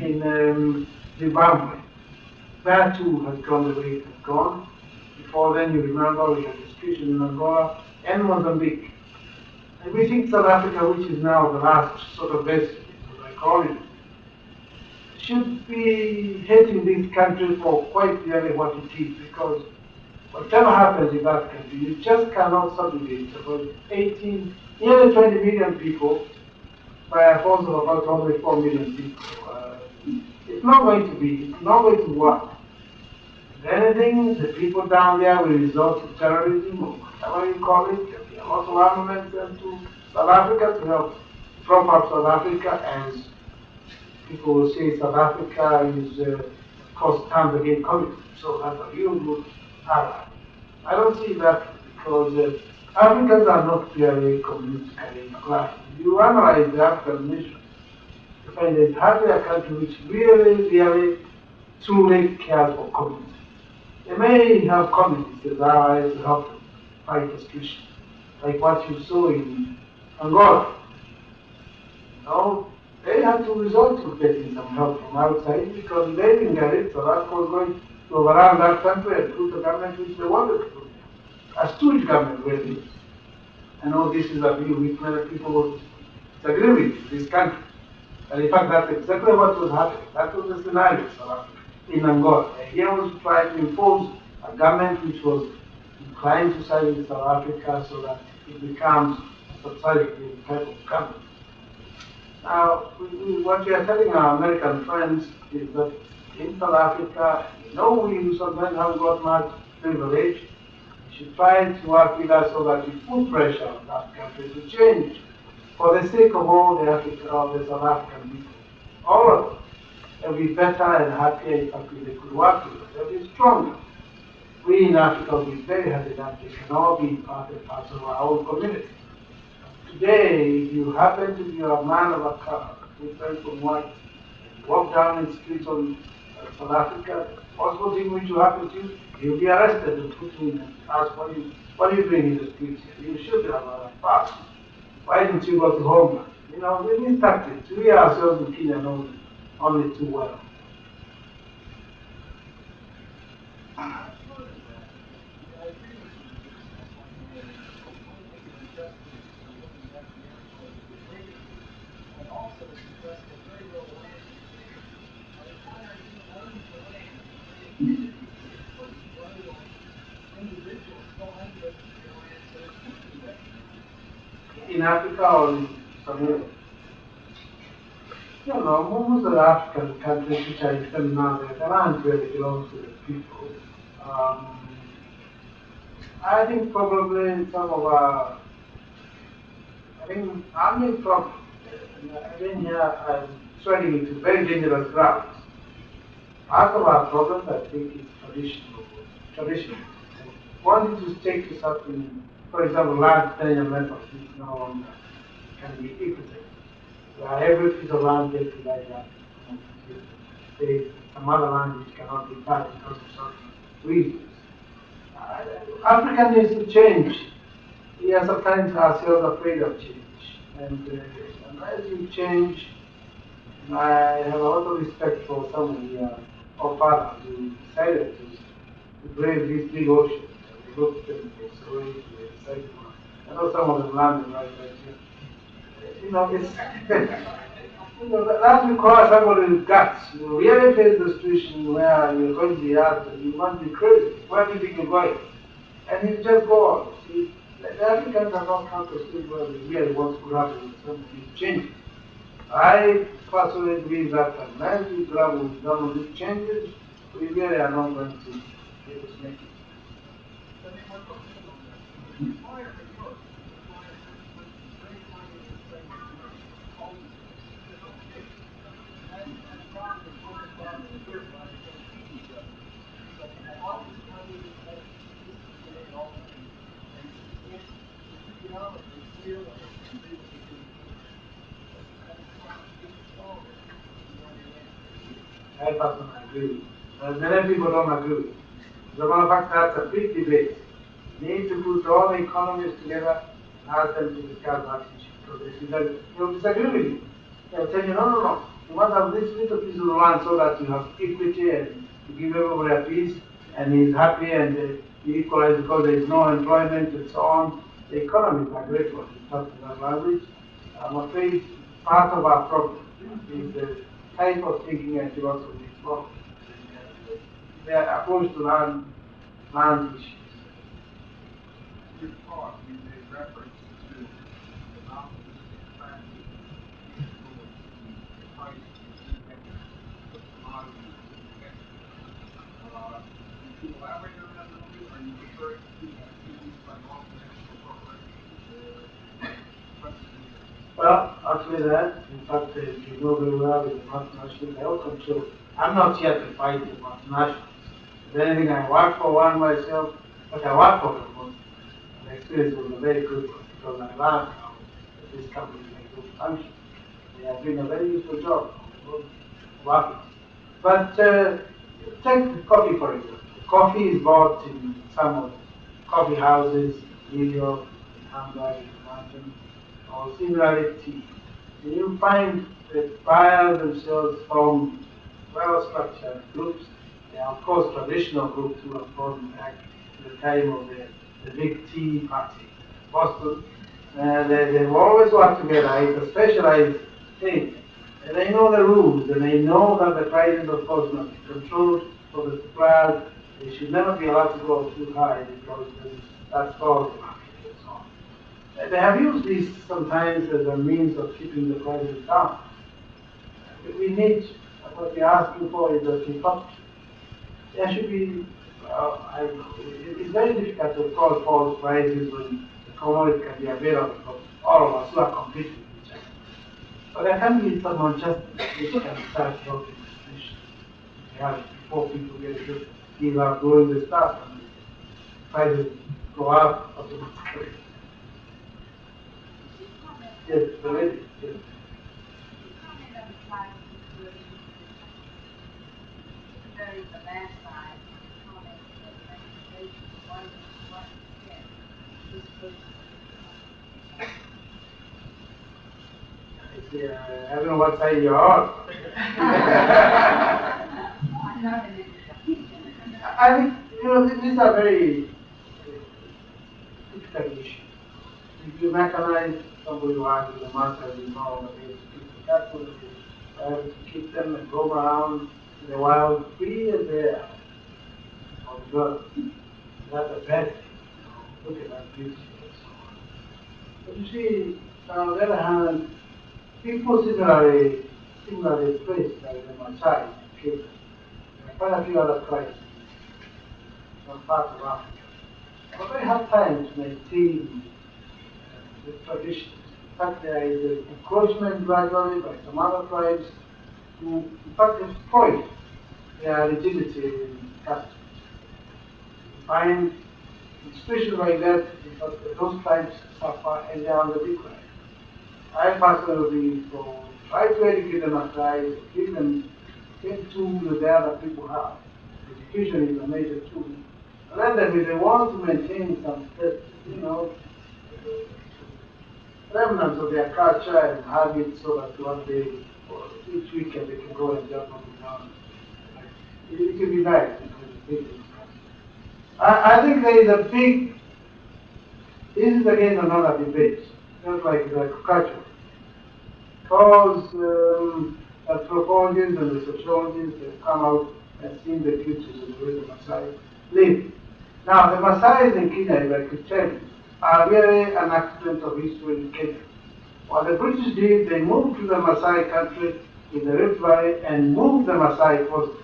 in Zimbabwe. That too has gone the way it has gone. Before then, you remember, we had a situation in Angola and Mozambique. And we think South Africa, which is now the last sort of vestige, as I call it, should be hating this country for quite really what it is, because whatever happens in that country, you just cannot subjugate about 18, nearly 20 million people by a force of about only 4 million people. It's not going to work. If anything, the people down there will resort to terrorism, or whatever you call it. There'll be a lot of armaments sent to South Africa to help prop up South Africa, as people will say South Africa is, of course, stands against communism. So that's a real good ally. I don't see that because Africans are not clearly communistically inclined. If you analyze the African nation, you find there's hardly a country which really, truly cares for communism. They may have communists as allies to help them fight restriction, like what you saw in Angola. They had to resort to getting some help from outside because they didn't get it, so that was going to overrun that country and put the government which they wanted to put. A stooge government, really. I know this is a view which many people disagree with in this country. And in fact, that's exactly what was happening. That was the scenario in Angola. Here was trying to impose a government which was inclined to side with South Africa so that it becomes a subsidiary type of government. Now, what we are telling our American friends is that in South Africa, we sometimes have got much privilege. You should try to work with us so that we put pressure on that country to change for the sake of all the South African people. All of them. They'll be better and happier if they could work with us. They'll be stronger. We in Africa will be very happy that they can all be part and parcel of our own community. Today, if you happen to be a man of a color, different from white, and walk down the streets of South Africa, the possible thing which will happen to you, you'll be arrested and put in and asked, what are you doing in the streets here? You should have a pass. Why didn't you go to Homeland? These tactics, we ourselves in Kenya know only too well. In Africa or in Somalia? Most of the African countries which are even now, the land really belongs to the people. I think probably some of our, army problems, again here I'm treading into very dangerous grounds. Part of our problems, I think, is traditional. wanting to take to something, for example, land tenure method is no longer can be equitable. Where every piece of land gets like that. There's some other land which cannot be touched because of certain reasons. Africa needs to change. We are sometimes ourselves afraid of change. And unless you change, I have a lot of respect for some of fathers who decided to brave this big ocean. They looked and they saw it, they decided to. I know some of them landed right here. You know, it's you know, that requires somebody with guts. You really face the situation where you're going to be asked, you must be crazy. Where do you think you're going? And you just go on. See, the Africans are not come to a stage where they really want to grapple with some of these changes. I personally believe that unless we grapple with some of these changes, we really are not going to be able to make it. I personally agree. Many people don't agree. As a matter of fact, that's a big debate. We need to put all the economists together and ask them to discuss that issue. Because they'll disagree with you. They'll tell you, no. You must have this little piece of land so that you have equity and you give everybody a piece and he's happy and you equalize because there is no employment and so on. The economists are great for talking that language. I'm afraid part of our problem is the type of thinking and philosophy is wrong. Their approach to land issues. This part, we made reference to the monopolistic practice influence the price of commodities. Could you elaborate on that a little bit? Are you referring to activities by multinational corporations? Well, actually that, in fact, you know very well with the multinational, they all control. I'm not here to fight the multinationals. If anything, I work for one myself, but I work for them. The experience was a very good one because I learned how this company can function. They are doing a very useful job working. But take coffee for example. Coffee is bought in some of the coffee houses in New York, in Hamburg, in London, or similarly tea. And you find that buyers themselves from well-structured groups. There are of course traditional groups who are formed back to the time of the big tea party in Boston. They've always worked together. It's a specialized thing. And they know the rules, and they know that the prices, of course, must be controlled for the suppliers. They should never be allowed to go too high because that spoils the market and so on. They have used this sometimes as a means of keeping the prices down. We need, what we're asking for is a consumption. There should be, it's very difficult to call false prices when the commodity can be available for all of us who are competing with each other. But there can be some adjustment which can start helping the nation. Before people get a good deal out doing the stuff and the prices go up automatically. Yes, the lady. Yes. Very the last side, comment that recommendation, one to what extent this person I don't know what side you're on. I think, these are very difficult issues. If you mechanize somebody who has the master, you know, to keep the cattle, to keep them and roam around in the wild, free as they are. Good. That's a bad thing. Look at that beauty and so on. But you see, on the other hand, people similarly placed like the Maasai in Cuba. There are quite a few other tribes in some parts of Africa. But they have time to maintain the traditions. In fact, there is an encroachment gradually by some other tribes who, in fact, destroy their rigidity in customs. You find situations like that, those tribes suffer and they are on the decline. I personally so try to educate them aside, give them tools that other people have. Education is a major tool. Let them, if they want to maintain some, remnants of their culture and have it so that one day, or each weekend, they can go and just on the ground. It can be nice. I think there is a big, this is again another debate, just like agriculture. Because the anthropologists and the sociologists have come out and seen the futures of the way the Maasai live. Now, the Maasai in Kenya, if I could tell you, are really an accident of history in Kenya. What the British did, they moved to the Maasai country in the Rift Valley and moved the Maasai forces.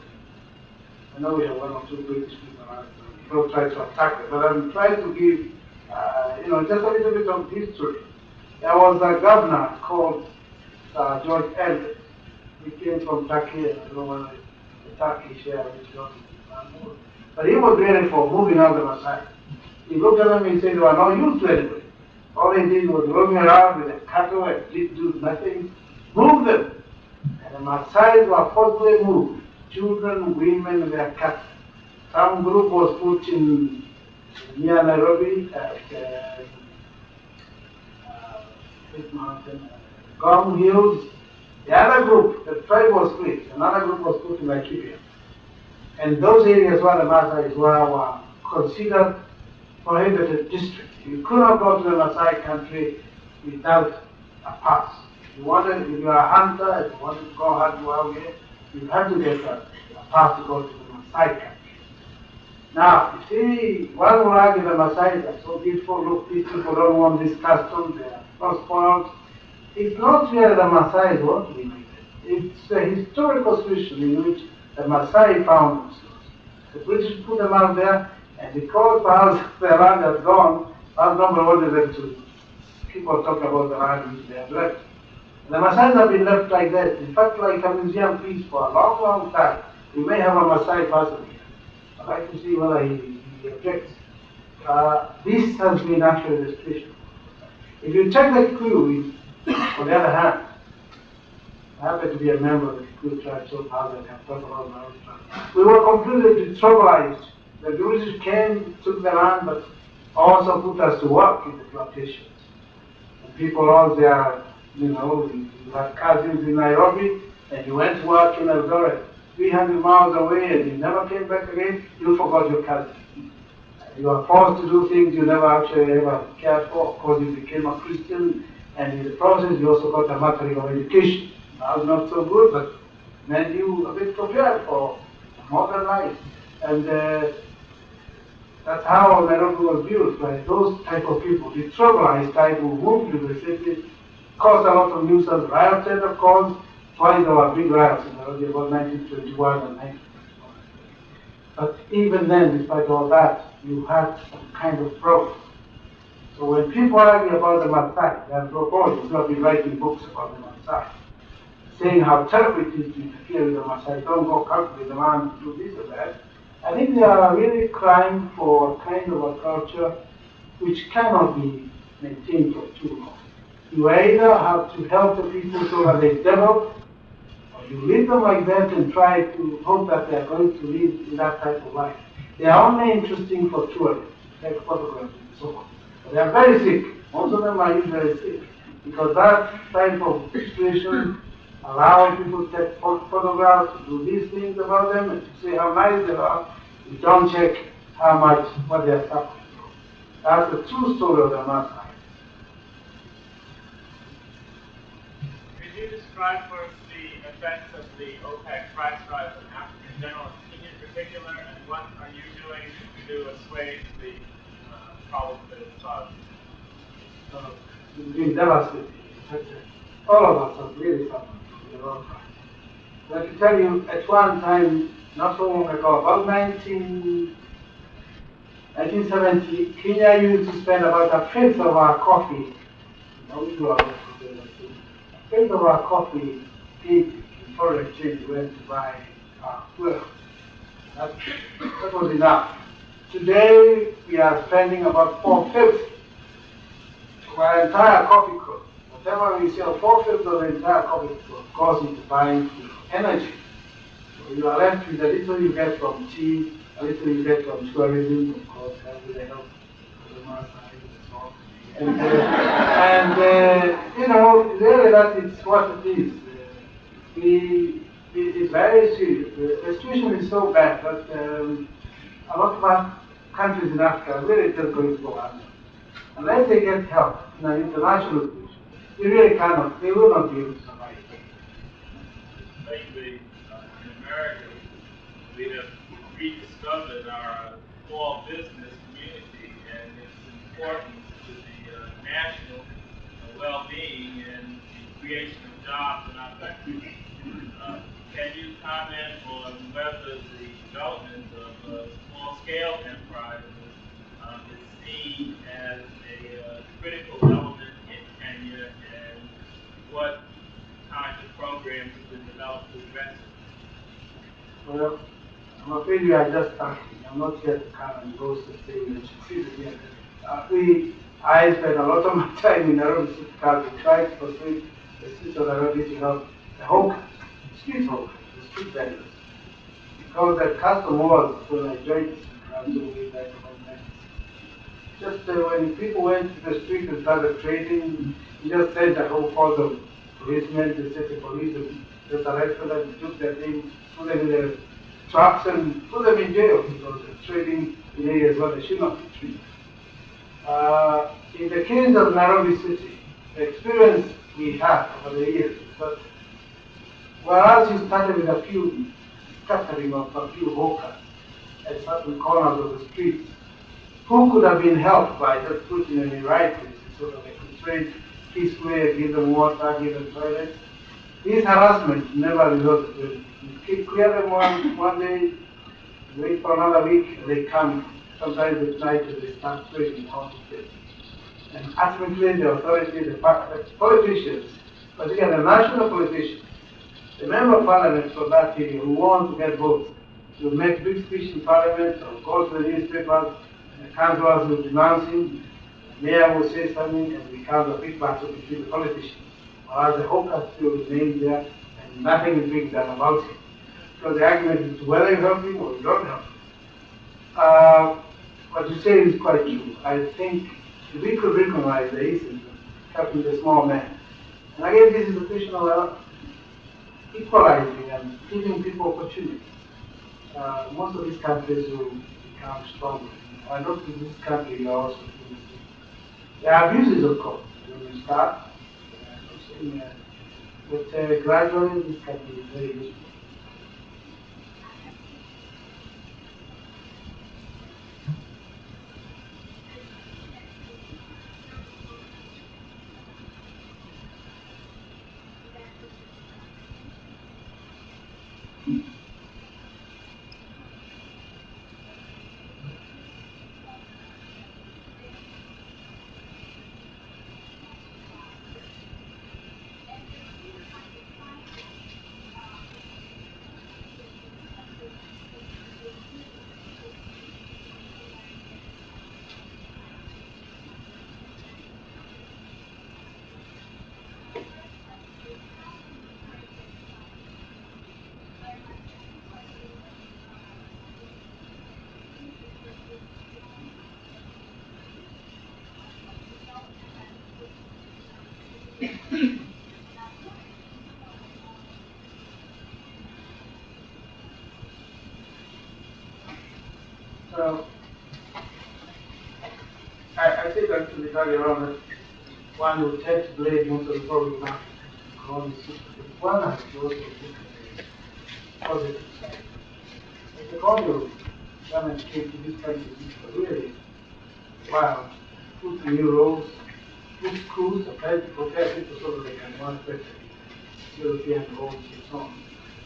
I know we have one or two British people around, don't try to attack them, but I'm trying to give, just a little bit of history. There was a governor called George Eliot. He came from Turkey, and I don't know whether the Turkish share which government. But he was ready for moving out the Maasai. He looked at them and he said they were no use to anybody. All they did was roaming around with their cattle and did do nothing. Move them. And the Maasai were forcibly moved. Children, women, and their cattle. Some group was put in near Nairobi at this mountain, Gong Hills. The other group, the tribe was split. Another group was put in Laikipia. And those areas where the Maasai were considered prohibited district. You could not go to the Maasai country without a pass. If you are a hunter, if you wanted to go hunt wild game, you had to get a pass to go to the Maasai country. Now, you see, one will argue the Maasai are so beautiful, look, these people don't want this custom, they are not spoiled. It's not really the Maasai want to be like that. It's the historical situation in which the Maasai found themselves. The British put them out there, and because perhaps their land has gone, that's number wanted them to keep on talking about the land which they have left. And the Maasai have been left like that. In fact, like a museum piece for a long, long time. We may have a Maasai person here. I'd like to see whether he objects. This has been actually the situation. If you check the Kikuyu, on the other hand, I happen to be a member of the Kikuyu tribe, so how I can talk about my own tribe. We were completely tribalized. The British came, took the land, but also put us to work in the plantations. And people out there, you had cousins in Nairobi, and you went to work in Eldoret, 300 miles away, and you never came back again, you forgot your cousin. You were forced to do things you never actually ever cared for. Of course, you became a Christian, and in the process, you also got a material of education. That was not so good, but made you a bit prepared for modern life. And that's how Nairobi was built, by those type of people, the tribalized type who moved to the city, caused a lot of nuisance, rioted, of course. Twice there were big riots in Nairobi, about 1921 and 1921. But even then, despite all that, you had some kind of progress. So when people argue about the Maasai, the anthropologists will be writing books about the Maasai, saying how terrible it is to interfere with the Maasai, don't go cultivate the land, do this or that. I think they are really crying for a kind of a culture which cannot be maintained for too long. You either have to help the people so that they develop, or you leave them like that and try to hope that they are going to live in that type of life. They are only interesting for tourism, take photographs and so on. But they are very sick. Most of them are usually sick, because that type of situation allowing people to take photographs, to do these things about them, and to say how nice they are. You don't check how much, what they are suffering from. That's the true story of the Maasai. Could you describe for us the effects of the OPEC price rise on Africa in general, Kenya in particular, and what are you doing to assuage the problems that it's caused? It's been devastating. All of us have really suffered from the wrong price. But I can tell you, at one time, not so long ago, about 1970, Kenya used to spend about a fifth of our coffee. A fifth of our coffee in foreign exchange went to buy fuel. That was enough. Today, we are spending about 4/5 of our entire coffee crop. Whatever we sell, 4/5 of the entire coffee crop goes into buying food, energy. So you are left with a little you get from tea, a little you get from tourism, of course, with the help of the master and so on. You know, really that is what it is. It is very serious. The situation is so bad that a lot of our countries in Africa are really just going to go under. Unless they get help in an international situation, they really cannot, they will not be able to survive. Lately, in America, we have rediscovered our small business community and its importance to the national well-being and the creation of jobs in our country. Can you comment on whether the development of small-scale enterprises is seen as a critical element in Kenya, and what kinds of programs have been developed to address it? Well, I'm afraid we are just starting. I'm not yet to come and go to say we should see it. I spent a lot of my time in Nairobi City Council trying to persuade the city of Nairobi to have the hawkers, the street hawkers, the street vendors. Because the custom was when I joined the city council way back about 90s. Just when people went to the street and started trading, you just sent a whole force of policemen, they sent the police and just arrested them, took their things, put them in the trucks and put them in jail because they're trading in areas where they should not be treated. In the case of Nairobi City, the experience we had over the years is that whereas you started with a few scattering of a few hawkers at certain corners of the streets, who could have been helped by just putting them in the right places so that they could trade peacefully, give them water, give them toilets. This harassment never resulted to anything. You clear them one day, wait for another week, and they come. Sometimes at night they start trading all the place. And ultimately the authority, the politicians, particularly the national politicians, the member of parliament for that area who want to get votes, will make big speech in parliament or go to the newspapers, and the councillors will denounce him, the mayor will say something, and it becomes a big battle between the politicians. Whereas the hawker still remains there, and nothing is being done about it. Because the argument is whether you help him or you don't help him. What you say is quite true. I think if we could recognize the essence of helping the small man, and again this is a question of equalizing and giving people opportunities. Most of these countries will become stronger. I don't think this country is also doing this. There are abuses, of course, when you start, but gradually this can be very useful. So, I think that to be carried around that one will tend to blame most of the problem now because one has to also look at the positive side. If the colonial government came to this country, really, wow, put new roads, put schools, apply to prepare people so that they can run better European roads and so on.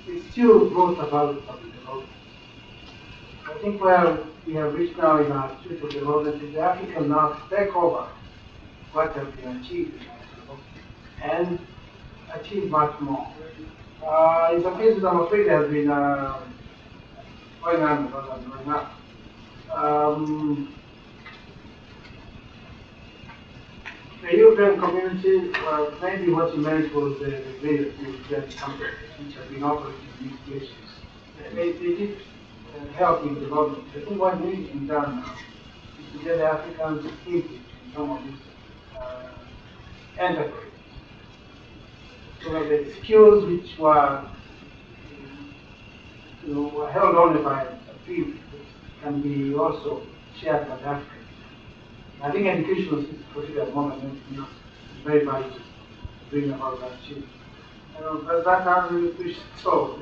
It still brought about public development. I think where we have reached now in our future development is the African now take over what has been achieved in our development and achieve much more. In some cases, I'm afraid there has been going on rather than going up. European community, well, maybe what you meant was the greater European companies which have been operating in these places. They did help in development. I think what needs to be done now is to get the Africans engaged in some of these enterprises. So that the skills which were, were held only by a few can be also shared by the Africans. I think educational system, particularly at the moment, is very vital to bring about that change. Does that answer your question? So,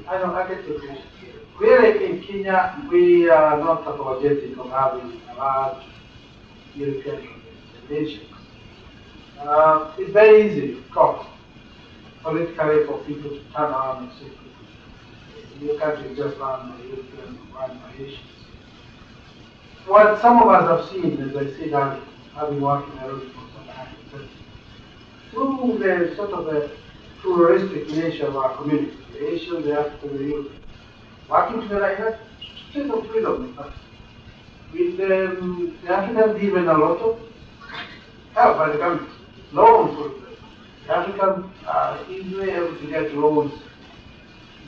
I get your question. Really, in Kenya, we are not apologetic of having a large European relations. It's very easy, of course, politically for people to turn around and say, your country is just run by European, run by Asians. What some of us have seen, as I said earlier, having worked in Nairobi for some time, through the sort of the pluralistic nature of our community, the Asian, the African, the European, working together, I had sense of freedom, in fact. With the Africans given a lot of help by the government, loans for them. The Africans are easily able to get loans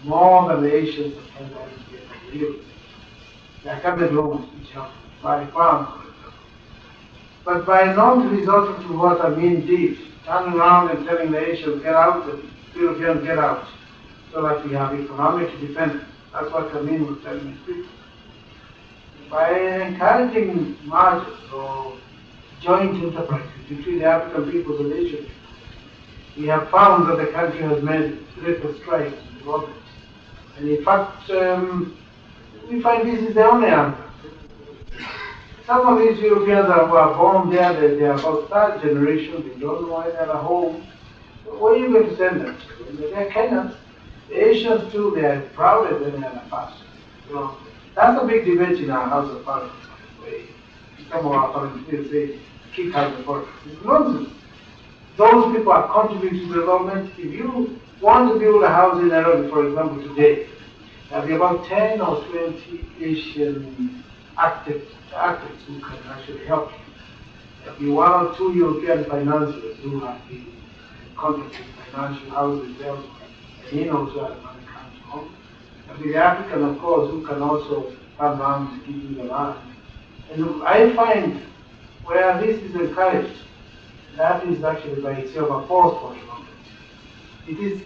more than the Asians are able to get from the Europeans. There are government loans which help buy farms, for example. But by not resorting to what Amin did, turning around and telling the Asians get out, the Europeans get out, so that we have economic independence. That's what Amin was telling his people. By encouraging mergers or joint enterprises between the African peoples and Asian peoples, we have found that the country has made greater strides in development. And in fact, we find this is the only answer. Some of these Europeans who are born there, they are about third generation, they don't know any other home. So where are you going to send them to? They're Kenyans. The Asians too, they are proud of any other past. That's a big debate in our House of Parliament. Some of our parliamentarians say, kick out the politics. It's nonsense. Those people are contributing to development. If you want to build a house in Nairobi, for example, today, there'll be about 10 or 20 Asian architects who can actually help you. There'll be one or two European financiers who have been conducting financial houses elsewhere. And he knows where the money comes from. There'll be the African, of course, who can also come around and give you the land. And I find where this is encouraged, that is actually by itself a force for development. It is